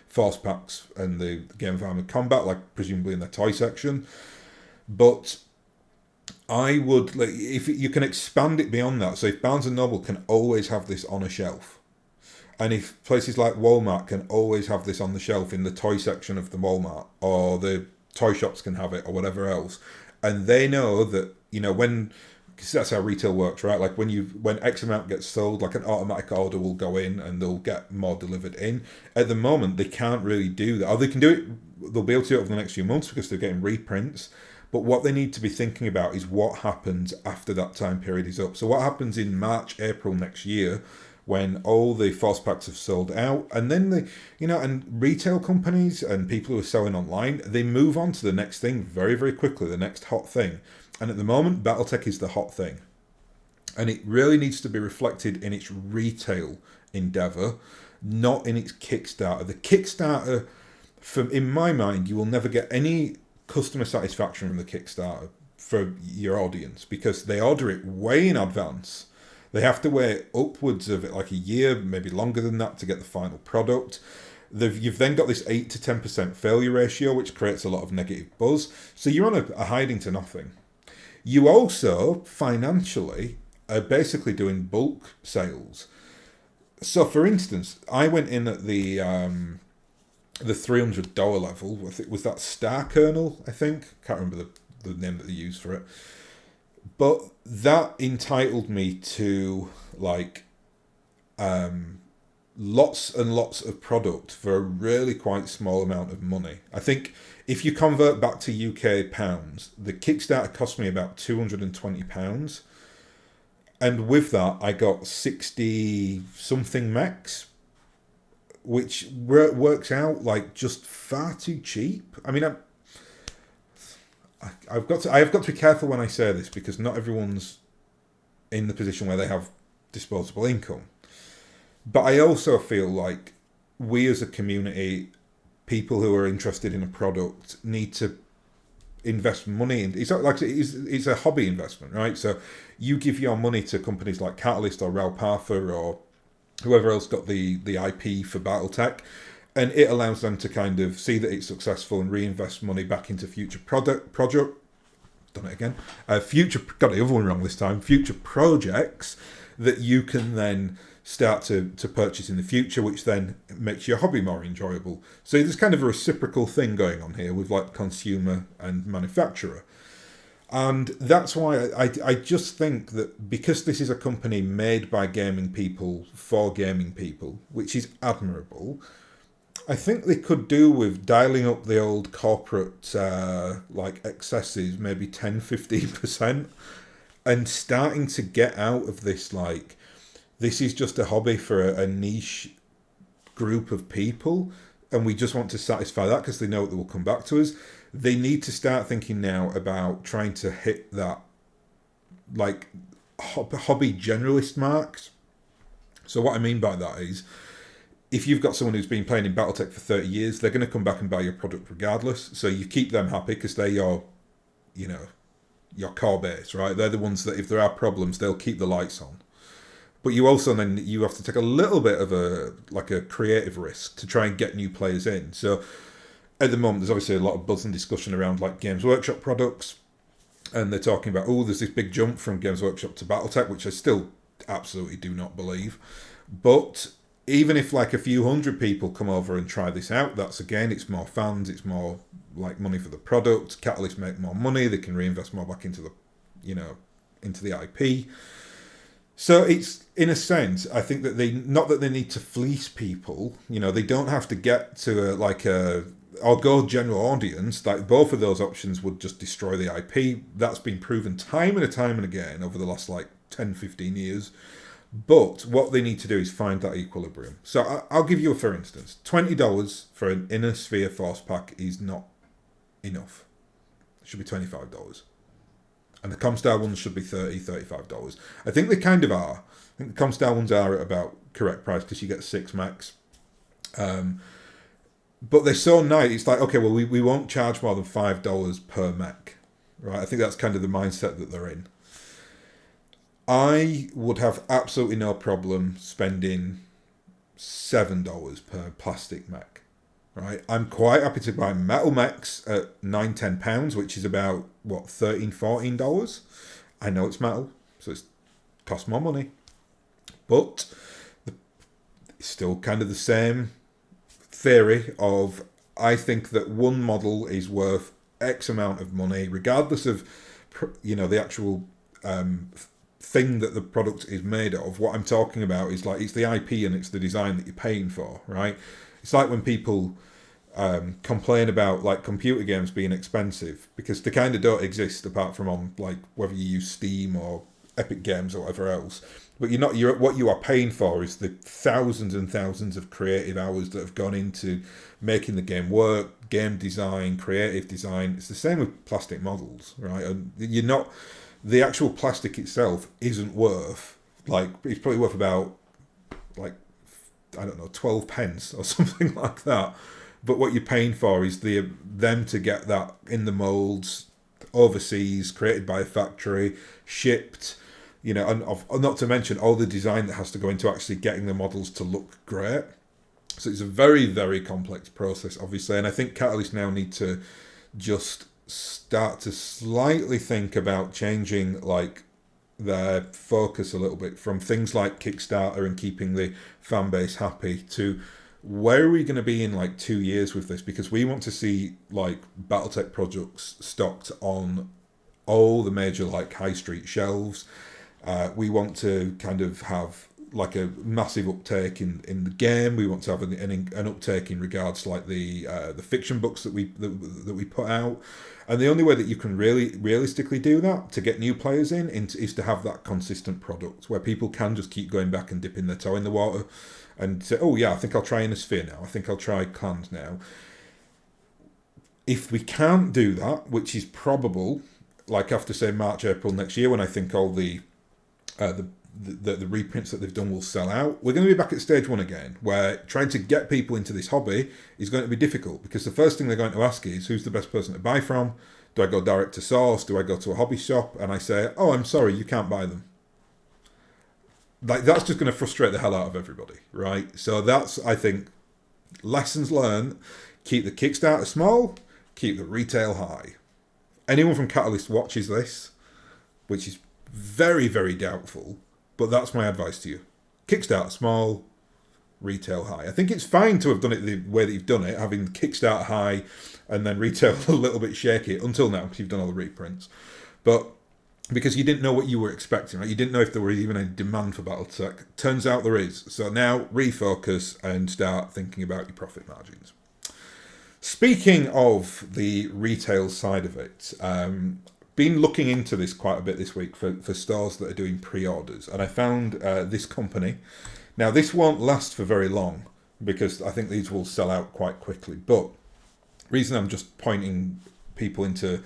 force packs and the Game of Armored Combat, like presumably in their toy section. But I would, like, if you can expand it beyond that, so if Barnes and Noble can always have this on a shelf, and if places like Walmart can always have this on the shelf in the toy section of the Walmart, or the toy shops can have it, or whatever else, and they know that, when, because that's how retail works, right? Like when X amount gets sold, like an automatic order will go in and they'll get more delivered in. At the moment, they can't really do that. Or they can do it, they'll be able to do it over the next few months because they're getting reprints. But what they need to be thinking about is what happens after that time period is up. So what happens in March, April next year when all the force packs have sold out, and then and retail companies and people who are selling online, they move on to the next thing very, very quickly, the next hot thing. And at the moment, BattleTech is the hot thing. And it really needs to be reflected in its retail endeavour, not in its Kickstarter. The Kickstarter, in my mind, you will never get any customer satisfaction from the Kickstarter for your audience because they order it way in advance. They have to wait upwards of like a year, maybe longer than that, to get the final product. You've then got this 8 to 10% failure ratio, which creates a lot of negative buzz. So you're on a hiding to nothing. You also, financially, are basically doing bulk sales. So, for instance, I went in at the $300 level. Was that Star Kernel, I think? Can't remember the name that they used for it. But that entitled me to like lots and lots of product for a really quite small amount of money. I think if you convert back to UK pounds, the Kickstarter cost me about £220. And with that, I got 60 something mechs, which works out like just far too cheap. I mean, I have got to be careful when I say this because not everyone's in the position where they have disposable income. But I also feel like we as a community, people who are interested in a product, need to invest money in. It's a hobby investment, right? So you give your money to companies like Catalyst or Ralpatha or whoever else got the IP for BattleTech, and it allows them to kind of see that it's successful and reinvest money back into future project. Done it again. Got the other one wrong this time. Future projects that you can then start to purchase in the future, which then makes your hobby more enjoyable. So there's kind of a reciprocal thing going on here with like consumer and manufacturer. And that's why I just think that because this is a company made by gaming people for gaming people, which is admirable, I think they could do with dialing up the old corporate excesses, maybe 10-15%, and starting to get out of this like, this is just a hobby for a niche group of people, and we just want to satisfy that because they know that they will come back to us. They need to start thinking now about trying to hit that like hobby generalist marks. So what I mean by that is, if you've got someone who's been playing in BattleTech for 30 years, they're going to come back and buy your product regardless. So you keep them happy because they're your core base, right? They're the ones that if there are problems, they'll keep the lights on. But you also then you have to take a little bit of a creative risk to try and get new players in. So at the moment, there's obviously a lot of buzz and discussion around like Games Workshop products, and they're talking about, there's this big jump from Games Workshop to BattleTech, which I still absolutely do not believe. But even if like a few hundred people come over and try this out, it's more fans, it's more like money for the product. Catalyst make more money, they can reinvest more back into the IP. So it's, in a sense, I think that not that they need to fleece people, they don't have to get to or go general audience. Like both of those options would just destroy the IP. That's been proven time and again over the last 10-15 years. But what they need to do is find that equilibrium. So I'll give you for instance, $20 for an Inner Sphere Force Pack is not enough. It should be $25. And the Comstar ones should be $35. I think they kind of are. I think the Comstar ones are at about correct price because you get 6 mechs. But they're so nice. It's like, okay, well, we won't charge more than $5 per mech. Right? I think that's kind of the mindset that they're in. I would have absolutely no problem spending $7 per plastic mech. Right, I'm quite happy to buy metal mechs at £9-10, which is about $13-14. I know it's metal, so it costs more money, but it's still kind of the same theory of I think that one model is worth X amount of money, regardless of, the actual thing that the product is made of. What I'm talking about is like, it's the IP and it's the design that you're paying for, right? It's like when people complain about like computer games being expensive, because they kind of don't exist apart from on like whether you use Steam or Epic Games or whatever else. But what you are paying for is the thousands and thousands of creative hours that have gone into making the game work, game design, creative design. It's the same with plastic models, right? And the actual plastic itself isn't worth, like, it's probably worth about, like, I don't know, 12 pence or something like that. But what you're paying for is them to get that in the molds, overseas, created by a factory, shipped, and not to mention all the design that has to go into actually getting the models to look great. So it's a very, very complex process, obviously. And I think Catalyst now need to just start to slightly think about changing like their focus a little bit from things like Kickstarter and keeping the fan base happy to where are we going to be in like 2 years with this, because we want to see like BattleTech products stocked on all the major like high street shelves. We want to kind of have like a massive uptake in the game. We want to have an uptake in regards to like the fiction books that we put out. And the only way that you can really realistically do that to get new players in is to have that consistent product where people can just keep going back and dipping their toe in the water and say, oh yeah, I think I'll try Innisphere now. I think I'll try Clans now. If we can't do that, which is probable, like after say March, April next year, when I think all the reprints that they've done will sell out, we're going to be back at stage one again, where trying to get people into this hobby is going to be difficult, because the first thing they're going to ask is, who's the best person to buy from? Do I go direct to source? Do I go to a hobby shop? And I say, oh, I'm sorry, you can't buy them. Like, that's just going to frustrate the hell out of everybody, right? So that's, I think, lessons learned. Keep the Kickstarter small, keep the retail high. Anyone from Catalyst watches this, which is very, very doubtful, but that's my advice to you. Kickstarter small, retail high. I think it's fine to have done it the way that you've done it, having Kickstarter high and then retail a little bit shaky until now, because you've done all the reprints. But because you didn't know what you were expecting, right? You didn't know if there was even any demand for BattleTech. Turns out there is. So now refocus and start thinking about your profit margins. Speaking of the retail side of it, been looking into this quite a bit this week for stores that are doing pre-orders, and I found this company. Now, this won't last for very long because I think these will sell out quite quickly, but the reason I'm just pointing people into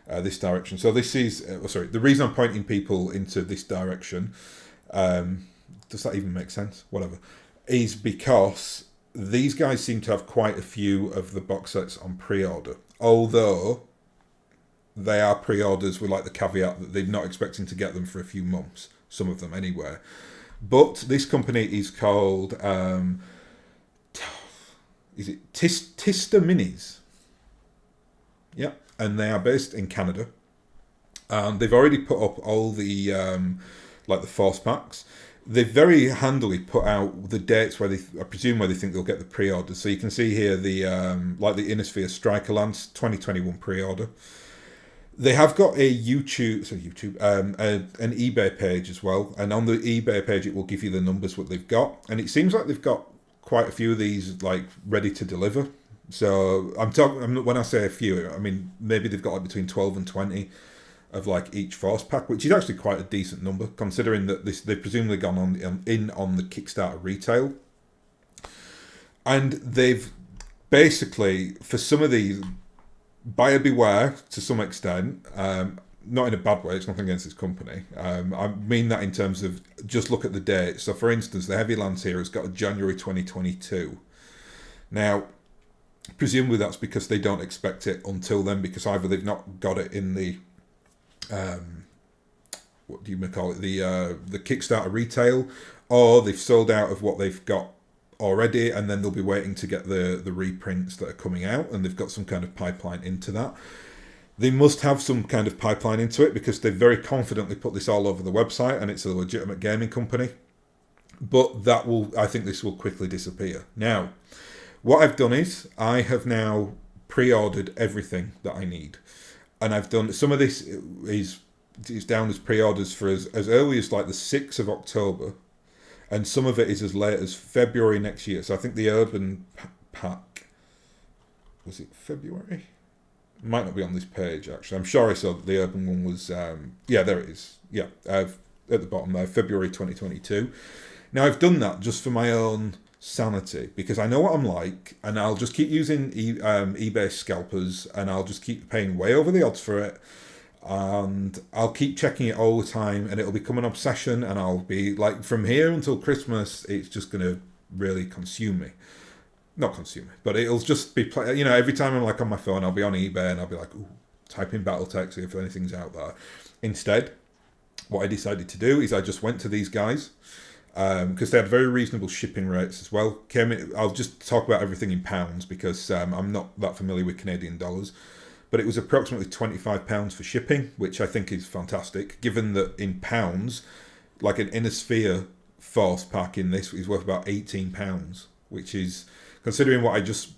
this direction, so this is the reason I'm pointing people into this direction, does that even make sense? Whatever, is because these guys seem to have quite a few of the box sets on pre-order, although they are pre-orders with like the caveat that they're not expecting to get them for a few months, some of them anyway. But this company is called is it Tista Minis? Yeah, and they are based in Canada, and they've already put up all the like the force packs. They've very handily put out the dates where I presume where they think they'll get the pre-orders. So you can see here the like the Innisphere Striker Lance 2021 pre-order. They have got an eBay page as well, and on the eBay page it will give you the numbers what they've got, and it seems like they've got quite a few of these like ready to deliver. So when I say a few, I mean maybe they've got like between 12 and 20 of like each force pack, which is actually quite a decent number considering that they've presumably gone on the Kickstarter retail, and they've basically, for some of these, buyer beware to some extent, not in a bad way, it's nothing against this company. I mean that in terms of just look at the date. So for instance, the Heavy Lance here has got a January 2022. Now, presumably that's because they don't expect it until then, because either they've not got it in the what do you call it, the Kickstarter retail, or they've sold out of what they've got already, and then they'll be waiting to get the reprints that are coming out, and they've got some kind of pipeline into that. They must have some kind of pipeline into it because they've very confidently put this all over the website, and it's a legitimate gaming company. But I think this will quickly disappear. Now, what I've done is I have now pre-ordered everything that I need, and I've done some of this is down as pre-orders for as early as like the 6th of October, and some of it is as late as February next year. So I think the Urban Pack, was it February? It might not be on this page actually. I'm sure I saw that the Urban one was yeah, there it is. Yeah, at the bottom there, February 2022. Now I've done that just for my own sanity, because I know what I'm like, and I'll just keep using eBay scalpers, and I'll just keep paying way over the odds for it, and I'll keep checking it all the time, and it'll become an obsession, and I'll be like, from here until Christmas, it's just going to really consume me. Not consume me, but it'll just be, every time I'm like on my phone, I'll be on eBay, and I'll be like, ooh, type in BattleTech, see if anything's out there. Instead, what I decided to do is I just went to these guys, because they had very reasonable shipping rates as well. I'll just talk about everything in pounds, because I'm not that familiar with Canadian dollars, but it was approximately £25 for shipping, which I think is fantastic, given that in pounds, like an Innisphere Force pack in this is worth about £18, which is, considering what I just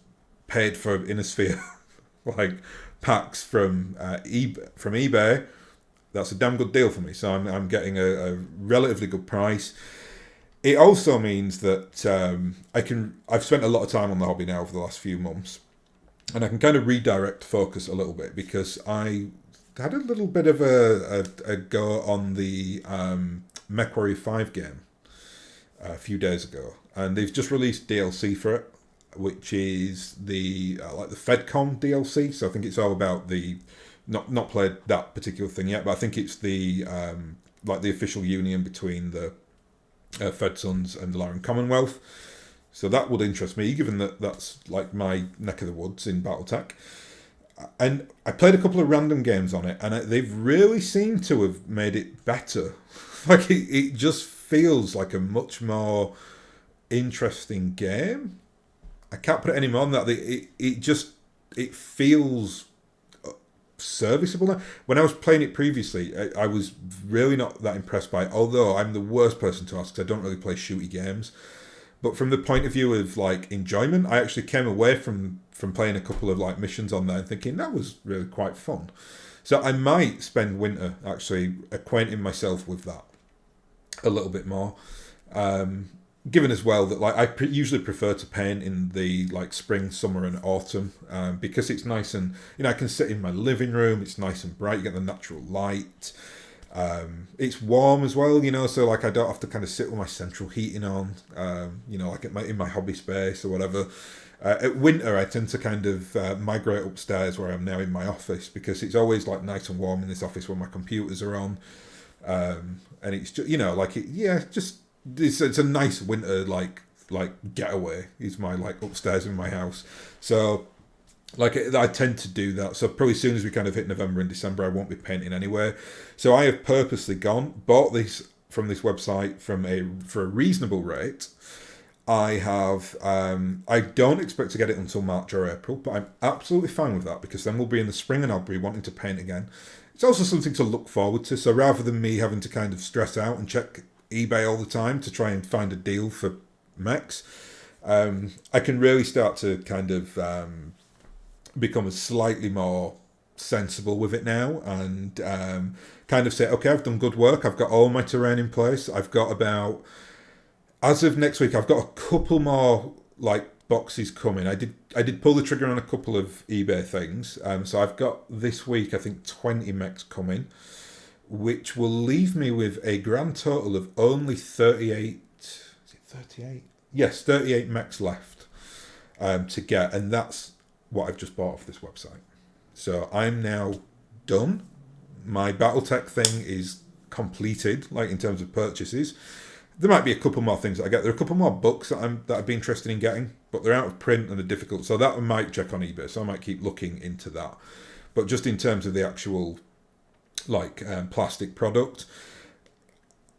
paid for Innisphere like packs from eBay, that's a damn good deal for me. So I'm getting a relatively good price. It also means that I've spent a lot of time on the hobby now over the last few months, and I can kind of redirect focus a little bit, because I had a little bit of a go on the Mech 5 game a few days ago, and they've just released DLC for it, which is the like the FedCon DLC. So I think it's all about the not played that particular thing yet, but I think it's the like the official union between the FedSons and the Laren Commonwealth. So that would interest me, given that that's like my neck of the woods in BattleTech. And I played a couple of random games on it, and they've really seemed to have made it better. Like it just feels like a much more interesting game. I can't put it any more than that. It feels serviceable now. When I was playing it previously, I was really not that impressed by it, although I'm the worst person to ask, because I don't really play shooty games. But from the point of view of like enjoyment, I actually came away from playing a couple of like missions on there and thinking that was really quite fun. So I might spend winter actually acquainting myself with that a little bit more. Given as well that like I usually prefer to paint in the like spring, summer, and autumn, because it's nice, and I can sit in my living room. It's nice and bright. You get the natural light. It's warm as well, so like I don't have to kind of sit with my central heating on, like in my hobby space or whatever. At winter, I tend to kind of migrate upstairs where I'm now in my office, because it's always like nice and warm in this office when my computers are on, and it's just it's a nice winter like getaway. Is my like upstairs in my house, so like I tend to do that. So probably as soon as we kind of hit November and December, I won't be painting anywhere. So I have purposely bought this from this website for a reasonable rate. I don't expect to get it until March or April, but I'm absolutely fine with that, because then we'll be in the spring and I'll be wanting to paint again. It's also something to look forward to. So rather than me having to kind of stress out and check eBay all the time to try and find a deal for mechs, I can really start to kind of become slightly more sensible with it now, and kind of say, okay, I've done good work. I've got all my terrain in place. I've got about, as of next week, I've got a couple more like boxes coming. I did pull the trigger on a couple of eBay things. So I've got this week, I think, 20 mechs coming, which will leave me with a grand total of only 38. Is it 38? Yes, 38 mechs left to get, and that's what I've just bought off this website. So I'm now done. My BattleTech thing is completed, like in terms of purchases. There might be a couple more things that I get. There are a couple more books that I'd be interested in getting, but they're out of print and they're difficult. So that I might check on eBay. So I might keep looking into that. But just in terms of the actual like plastic product,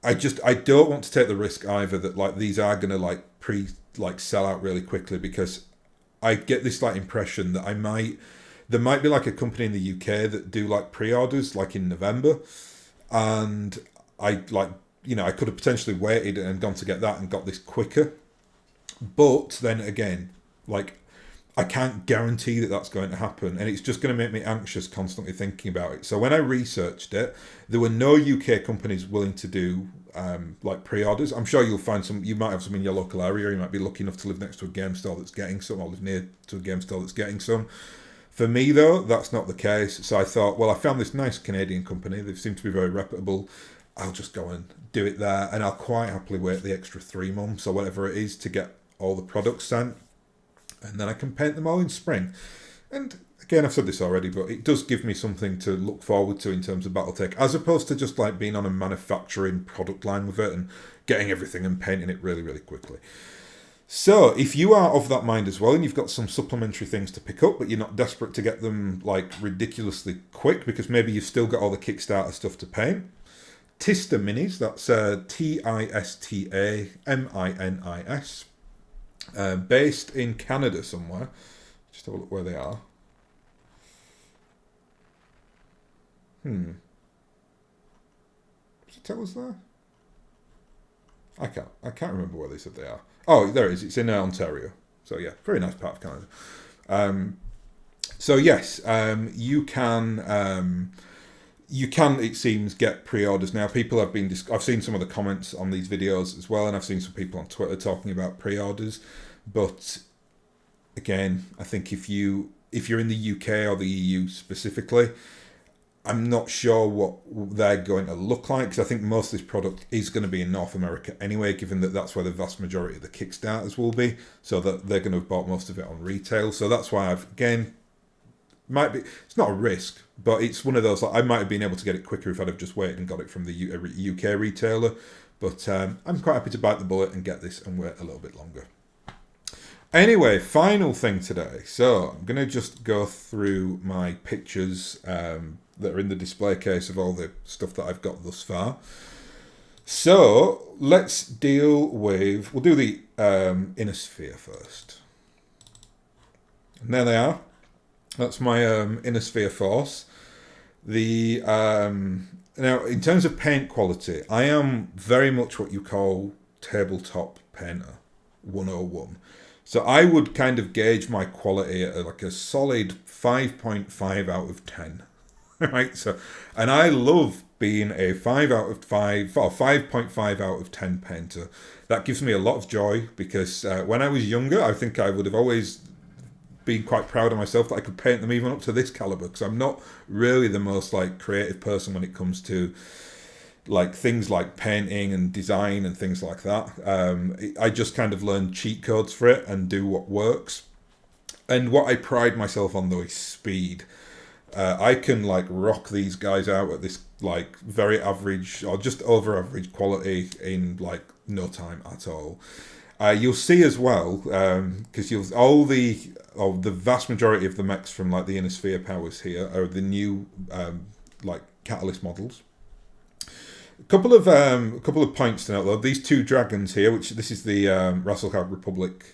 I don't want to take the risk either that like these are gonna like sell out really quickly, because I get this like impression that there might be like a company in the UK that do like pre-orders like in November, and I could have potentially waited and gone to get that and got this quicker. But then again, like I can't guarantee that that's going to happen, and it's just going to make me anxious constantly thinking about it. So when I researched it, there were no UK companies willing to do like pre-orders. I'm sure you'll find some. You might have some in your local area. You might be lucky enough to live next to a game store that's getting some, or live near to a game store that's getting some. For me, though, that's not the case. So I thought, well, I found this nice Canadian company. They seem to be very reputable. I'll just go and do it there, and I'll quite happily wait the extra 3 months or whatever it is to get all the products sent, and then I can paint them all in spring. And again, I've said this already, but it does give me something to look forward to in terms of BattleTech, as opposed to just like being on a manufacturing product line with it and getting everything and painting it really, really quickly. So if you are of that mind as well, and you've got some supplementary things to pick up, but you're not desperate to get them like ridiculously quick because maybe you've still got all the Kickstarter stuff to paint, Tista Minis, that's Tista Minis, based in Canada somewhere. Just have a look where they are. Does it tell us there? I can't remember where they said they are. Oh, there it is. It's in Ontario. So yeah, very nice part of Canada. So yes, you can. It seems, get pre-orders now. People have been. I've seen some of the comments on these videos as well, and I've seen some people on Twitter talking about pre-orders. But again, I think if you're in the UK or the EU specifically, I'm not sure what they're going to look like, because I think most of this product is going to be in North America anyway, given that that's where the vast majority of the Kickstarters will be, so that they're going to have bought most of it on retail. So that's why it's not a risk, but it's one of those, like, I might have been able to get it quicker if I'd have just waited and got it from the UK retailer, but I'm quite happy to bite the bullet and get this and wait a little bit longer. Anyway, final thing today. So I'm going to just go through my pictures that are in the display case of all the stuff that I've got thus far. So let's we'll do the inner sphere first. And there they are. That's my inner sphere force. Now, in terms of paint quality, I am very much what you call tabletop painter 101. So I would kind of gauge my quality at like a solid 5.5 out of 10. Right? So, and I love being a 5 out of 5 or 5.5 out of 10 painter. That gives me a lot of joy, because when I was younger, I think I would have always been quite proud of myself that I could paint them even up to this caliber, because I'm not really the most like creative person when it comes to like things like painting and design and things like that. I just kind of learned cheat codes for it and do what works. And what I pride myself on, though, is speed. I can like rock these guys out at this like very average or just over average quality in like no time at all. You'll see as well, because the vast majority of the mechs from like the Inner Sphere powers here are the new like Catalyst models. A couple of points to note though. These two dragons here, this is the Rasselhag Republic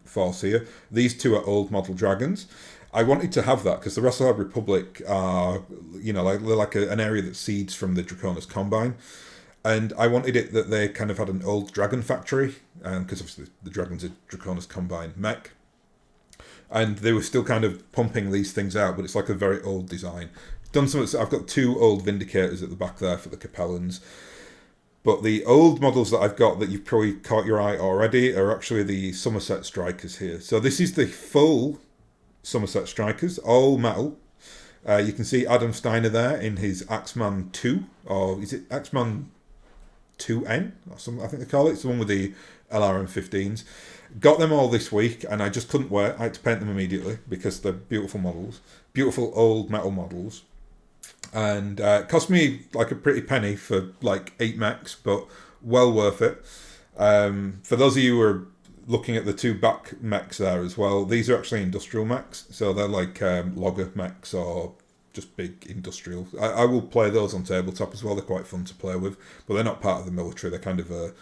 force here. These two are old model dragons. I wanted to have that because the Rasselhag Republic are, they're like an area that seeds from the Draconis Combine. And I wanted it that they kind of had an old dragon factory, because obviously the dragons are Draconis Combine mech. And they were still kind of pumping these things out, but it's like a very old design. I've got 2 old Vindicators at the back there for the Capellans. But the old models that I've got that you've probably caught your eye already are actually the Somerset Strikers here. So this is the full Somerset Strikers, all metal. You can see Adam Steiner there in his Axeman 2, or is it Axeman 2N? Or something, I think they call it. It's the one with the LRM-15s. Got them all this week, and I just couldn't wait. I had to paint them immediately because they're beautiful models. Beautiful old metal models. And it cost me like a pretty penny for like 8 mechs, but well worth it. For those of you who are looking at the 2 back mechs there as well, these are actually industrial mechs. So they're like logger mechs or just big industrial. I will play those on tabletop as well. They're quite fun to play with, but they're not part of the military. They're kind of a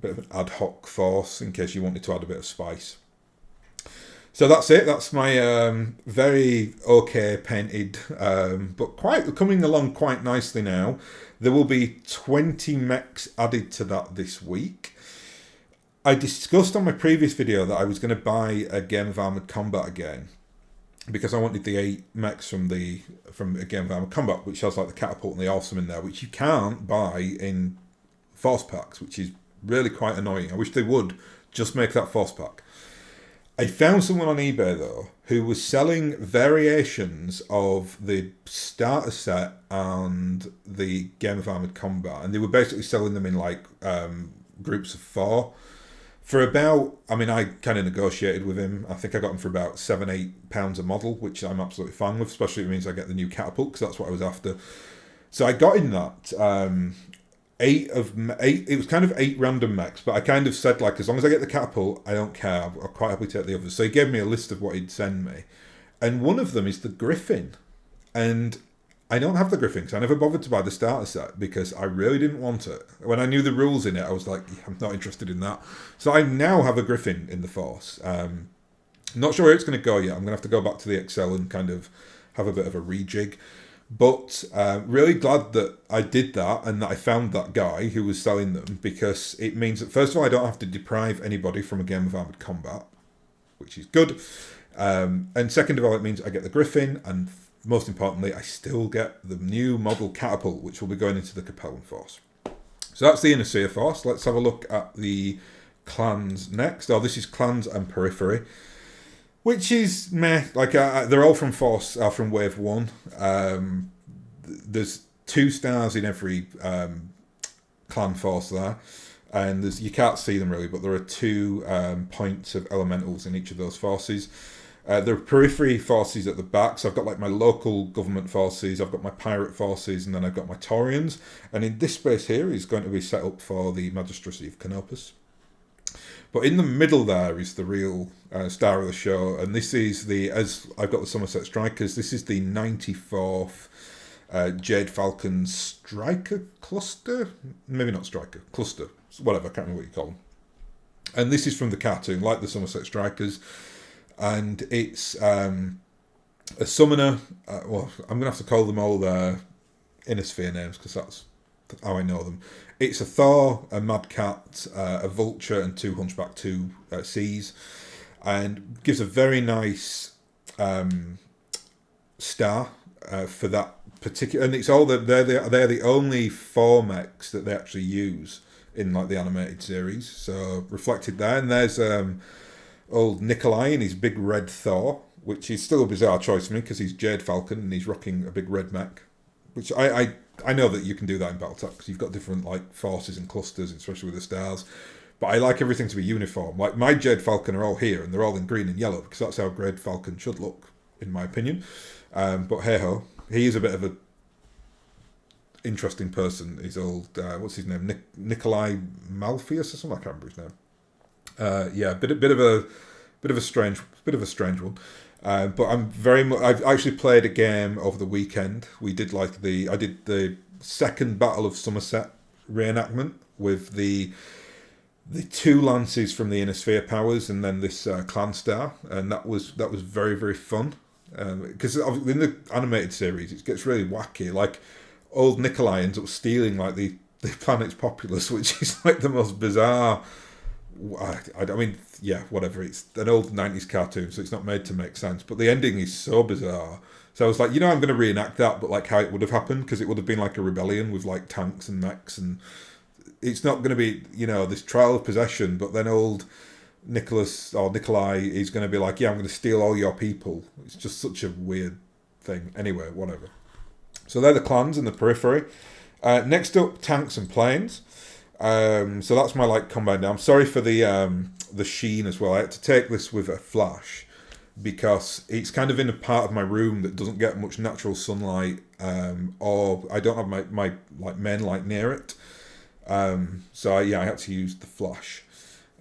bit of an ad hoc force in case you wanted to add a bit of spice. So that's it. That's my very okay painted, but quite coming along quite nicely now. There will be 20 mechs added to that this week. I discussed on my previous video that I was going to buy a Game of Armored Combat again because I wanted the 8 mechs from a Game of Armored Combat, which has like the catapult and the awesome in there, which you can't buy in force packs, which is really quite annoying. I wish they would just make that force pack. I found someone on eBay though who was selling variations of the starter set and the Game of Armored Combat, and they were basically selling them in like groups of 4 for about, I mean, I kind of negotiated with him. I think I got him for about £7-8 a model, which I'm absolutely fine with, especially if it means I get the new catapult, because that's what I was after. So I got in that 8, it was kind of 8 random mechs, but I kind of said, like, as long as I get the catapult, I don't care, I'll quite happily take the others. So he gave me a list of what he'd send me, and one of them is the Griffin, and I don't have the Griffin because I never bothered to buy the starter set because I really didn't want it. When I knew the rules in it, I was like, yeah, I'm not interested in that. So I now have a Griffin in the Force. Not sure where it's going to go yet. I'm going to have to go back to the Excel and kind of have a bit of a rejig. But really glad that I did that and that I found that guy who was selling them, because it means that, first of all, I don't have to deprive anybody from a Game of Armored Combat, which is good. And second of all, it means I get the Griffin, and most importantly, I still get the new model catapult, which will be going into the Capellan Force. So that's the Inner Seer Force. Let's have a look at the clans next. Oh, this is clans and periphery, which is meh. Like they're all from Force, from Wave 1. There's 2 stars in every clan force there, and you can't see them really, but there are 2 points of elementals in each of those forces. There are periphery forces at the back, so I've got like my local government forces, I've got my pirate forces, and then I've got my Taurians. And in this space here is going to be set up for the Magistracy of Canopus. But in the middle there is the real star of the show, and this is as I've got the Somerset Strikers, this is the 94th Jade Falcon Striker Cluster? Maybe not Striker, Cluster, whatever, I can't remember what you call them. And this is from the cartoon, like the Somerset Strikers. And it's a summoner. Well, I'm going to have to call them all their Inner Sphere names because that's how I know them. It's a Thor, a Mad Cat, a Vulture, and 2 Hunchback 2 Seas, and gives a very nice star for that particular. And it's all they're the only 4 mechs that they actually use in like the animated series. So reflected there, and there's old Nikolai and his big red Thor, which is still a bizarre choice for me because he's Jade Falcon and he's rocking a big red mech, which I know that you can do that in BattleTech because you've got different like forces and clusters, especially with the stars. But I like everything to be uniform. Like my Jade Falcon are all here and they're all in green and yellow because that's how Jade Falcon should look, in my opinion. But hey ho, he is a bit of a interesting person. He's old. What's his name? Nikolai Malpheus or something. I can't remember his name. Yeah, bit of a strange one. But I'm very much. I've actually played a game over the weekend. I did the second Battle of Somerset reenactment with the 2 lances from the Inner Sphere powers, and then this clan star, and that was very, very fun. Because in the animated series, it gets really wacky. Like old Nikolai ends up stealing like the planet's populace, which is like the most bizarre. I mean, yeah, whatever. It's an old 90s cartoon, so it's not made to make sense. But the ending is so bizarre. So I was like, I'm going to reenact that, but like how it would have happened, because it would have been like a rebellion with like tanks and mechs, and it's not going to be, this trial of possession. But then old Nikolai is going to be like, yeah, I'm going to steal all your people. It's just such a weird thing. Anyway, whatever. So they're the clans in the periphery. Next up, tanks and planes. So that's my combine now. I'm sorry for the sheen as well. I had to take this with a flash because it's kind of in a part of my room that doesn't get much natural sunlight, or I don't have my main light near it. So I had to use the flash.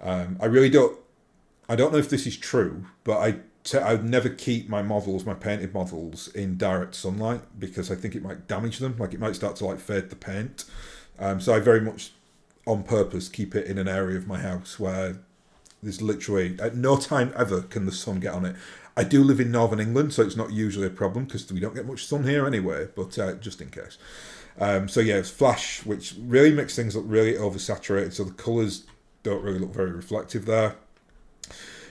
I don't know if this is true, but I would never keep my painted models in direct sunlight because I think it might damage them. Like it might start to fade the paint. So I very much on purpose keep it in an area of my house where there's literally at no time ever can the sun get on it. I do live in northern England, so it's not usually a problem because we don't get much sun here anyway, but just in case. So yeah, it's flash, which really makes things look really oversaturated, so the colours don't really look very reflective there.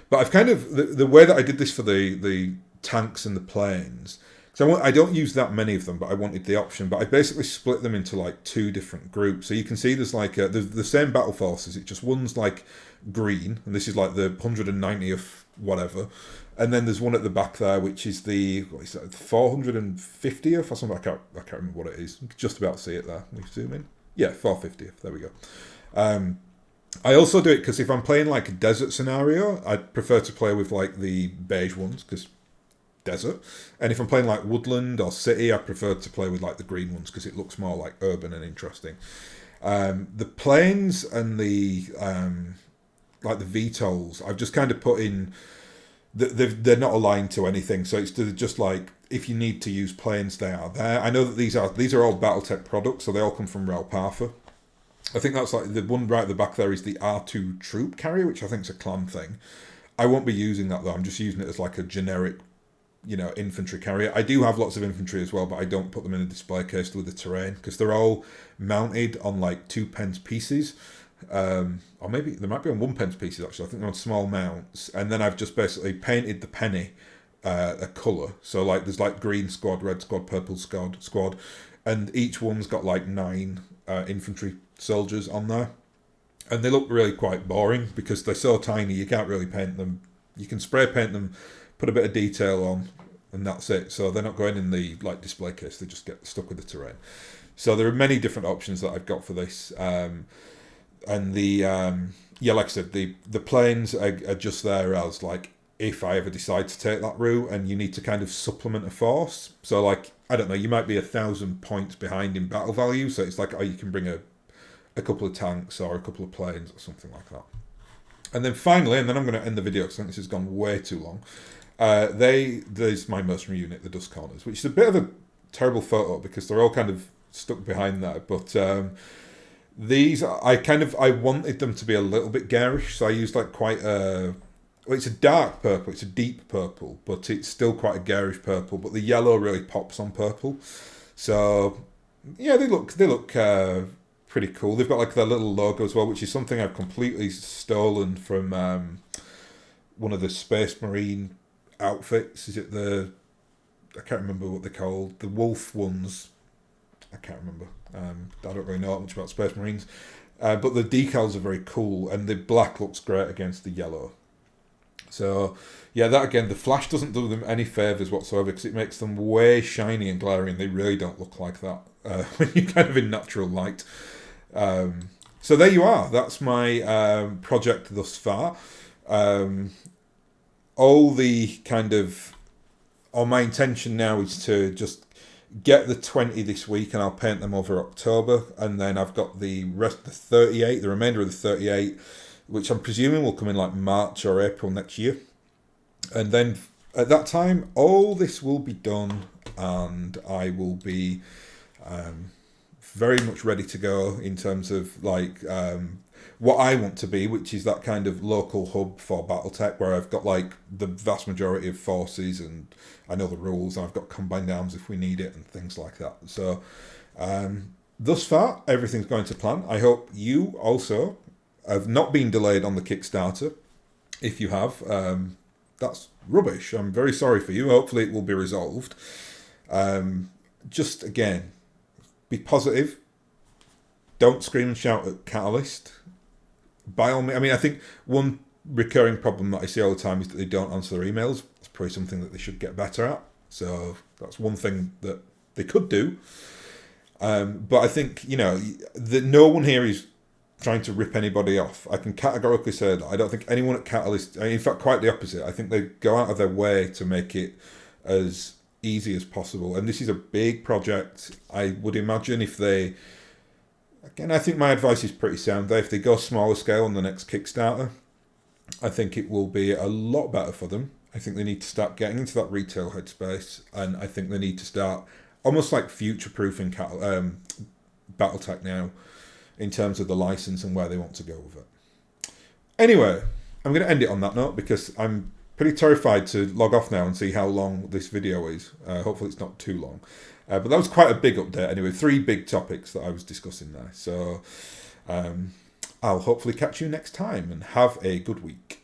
But I've kind of, the way that I did this for the tanks and the planes, so I don't use that many of them, but I wanted the option. But I basically split them into like 2 different groups. So you can see there's like the same battle forces. It just one's like green, and this is like the 190th whatever, and then there's one at the back there which is the 450th or something. I can't remember what it is. You can just about see it there. Let me zoom in. Yeah, 450th. There we go. I also do it because if I'm playing like a desert scenario, I prefer to play with like the beige ones because desert. And if I'm playing like woodland or city, I prefer to play with like the green ones because it looks more like urban and interesting. The planes and the like the VTOLs, I've just kind of put in. They're not aligned to anything, so it's just like if you need to use planes, they are there. I know that these are all BattleTech products, so they all come from Relpartha. I think that's like the one right at the back there is the R2 troop carrier, which I think is a clan thing. I won't be using that though. I'm just using it as like a generic, infantry carrier. I do have lots of infantry as well, but I don't put them in a display case with the terrain because they're all mounted on like 2p pieces. Or maybe they might be on 1p pieces actually. I think they're on small mounts. And then I've just basically painted the penny a colour. So like there's like green squad, red squad, purple squad, and each one's got like 9 infantry soldiers on there. And they look really quite boring because they're so tiny you can't really paint them. You can spray paint them, put a bit of detail on, and that's it. So they're not going in the like display case, they just get stuck with the terrain. So there are many different options that I've got for this. And the like I said, the planes are just there as like if I ever decide to take that route and you need to kind of supplement a force. So like I don't know, you might be 1,000 points behind in battle value, so it's like you can bring a couple of tanks or a couple of planes or something like that. And then finally, and then I'm going to end the video because I think this has gone way too long. There's my mercenary unit, the Dust Corners, which is a bit of a terrible photo because they're all kind of stuck behind there, but. These, I wanted them to be a little bit garish, so I used like quite it's a dark purple, it's a deep purple, but it's still quite a garish purple, but the yellow really pops on purple. So, yeah, they look pretty cool. They've got like their little logo as well, which is something I've completely stolen from one of the Space Marine outfits. Is it I can't remember what they're called, the wolf ones. I can't remember. I don't really know much about Space Marines. But the decals are very cool, and the black looks great against the yellow. So, yeah, that again, the flash doesn't do them any favours whatsoever because it makes them way shiny and glaring. They really don't look like that when you're kind of in natural light. So there you are. That's my project thus far. All the kind of... my intention now is to just get the 20 this week and I'll paint them over October, and then I've got the remainder of the 38, which I'm presuming will come in like March or April next year. And then at that time all this will be done and I will be very much ready to go in terms of like what I want to be, which is that kind of local hub for BattleTech where I've got like the vast majority of forces and I know the rules and I've got combined arms if we need it and things like that. So thus far, everything's going to plan. I hope you also have not been delayed on the Kickstarter. If you have, that's rubbish. I'm very sorry for you. Hopefully it will be resolved. Just again, be positive. Don't scream and shout at Catalyst. By all means, I mean, I think one recurring problem that I see all the time is that they don't answer their emails. It's probably something that they should get better at. So that's one thing that they could do. But I think, that no one here is trying to rip anybody off. I can categorically say that. I don't think anyone at Catalyst, in fact, quite the opposite. I think they go out of their way to make it as easy as possible. And this is a big project. I would imagine if they... Again, I think my advice is pretty sound there. If they go smaller scale on the next Kickstarter, I think it will be a lot better for them. I think they need to start getting into that retail headspace, and I think they need to start almost like future-proofing BattleTech now in terms of the license and where they want to go with it. Anyway, I'm going to end it on that note because I'm pretty terrified to log off now and see how long this video is. Hopefully it's not too long. But that was quite a big update anyway. 3 big topics that I was discussing there. So, I'll hopefully catch you next time, and have a good week.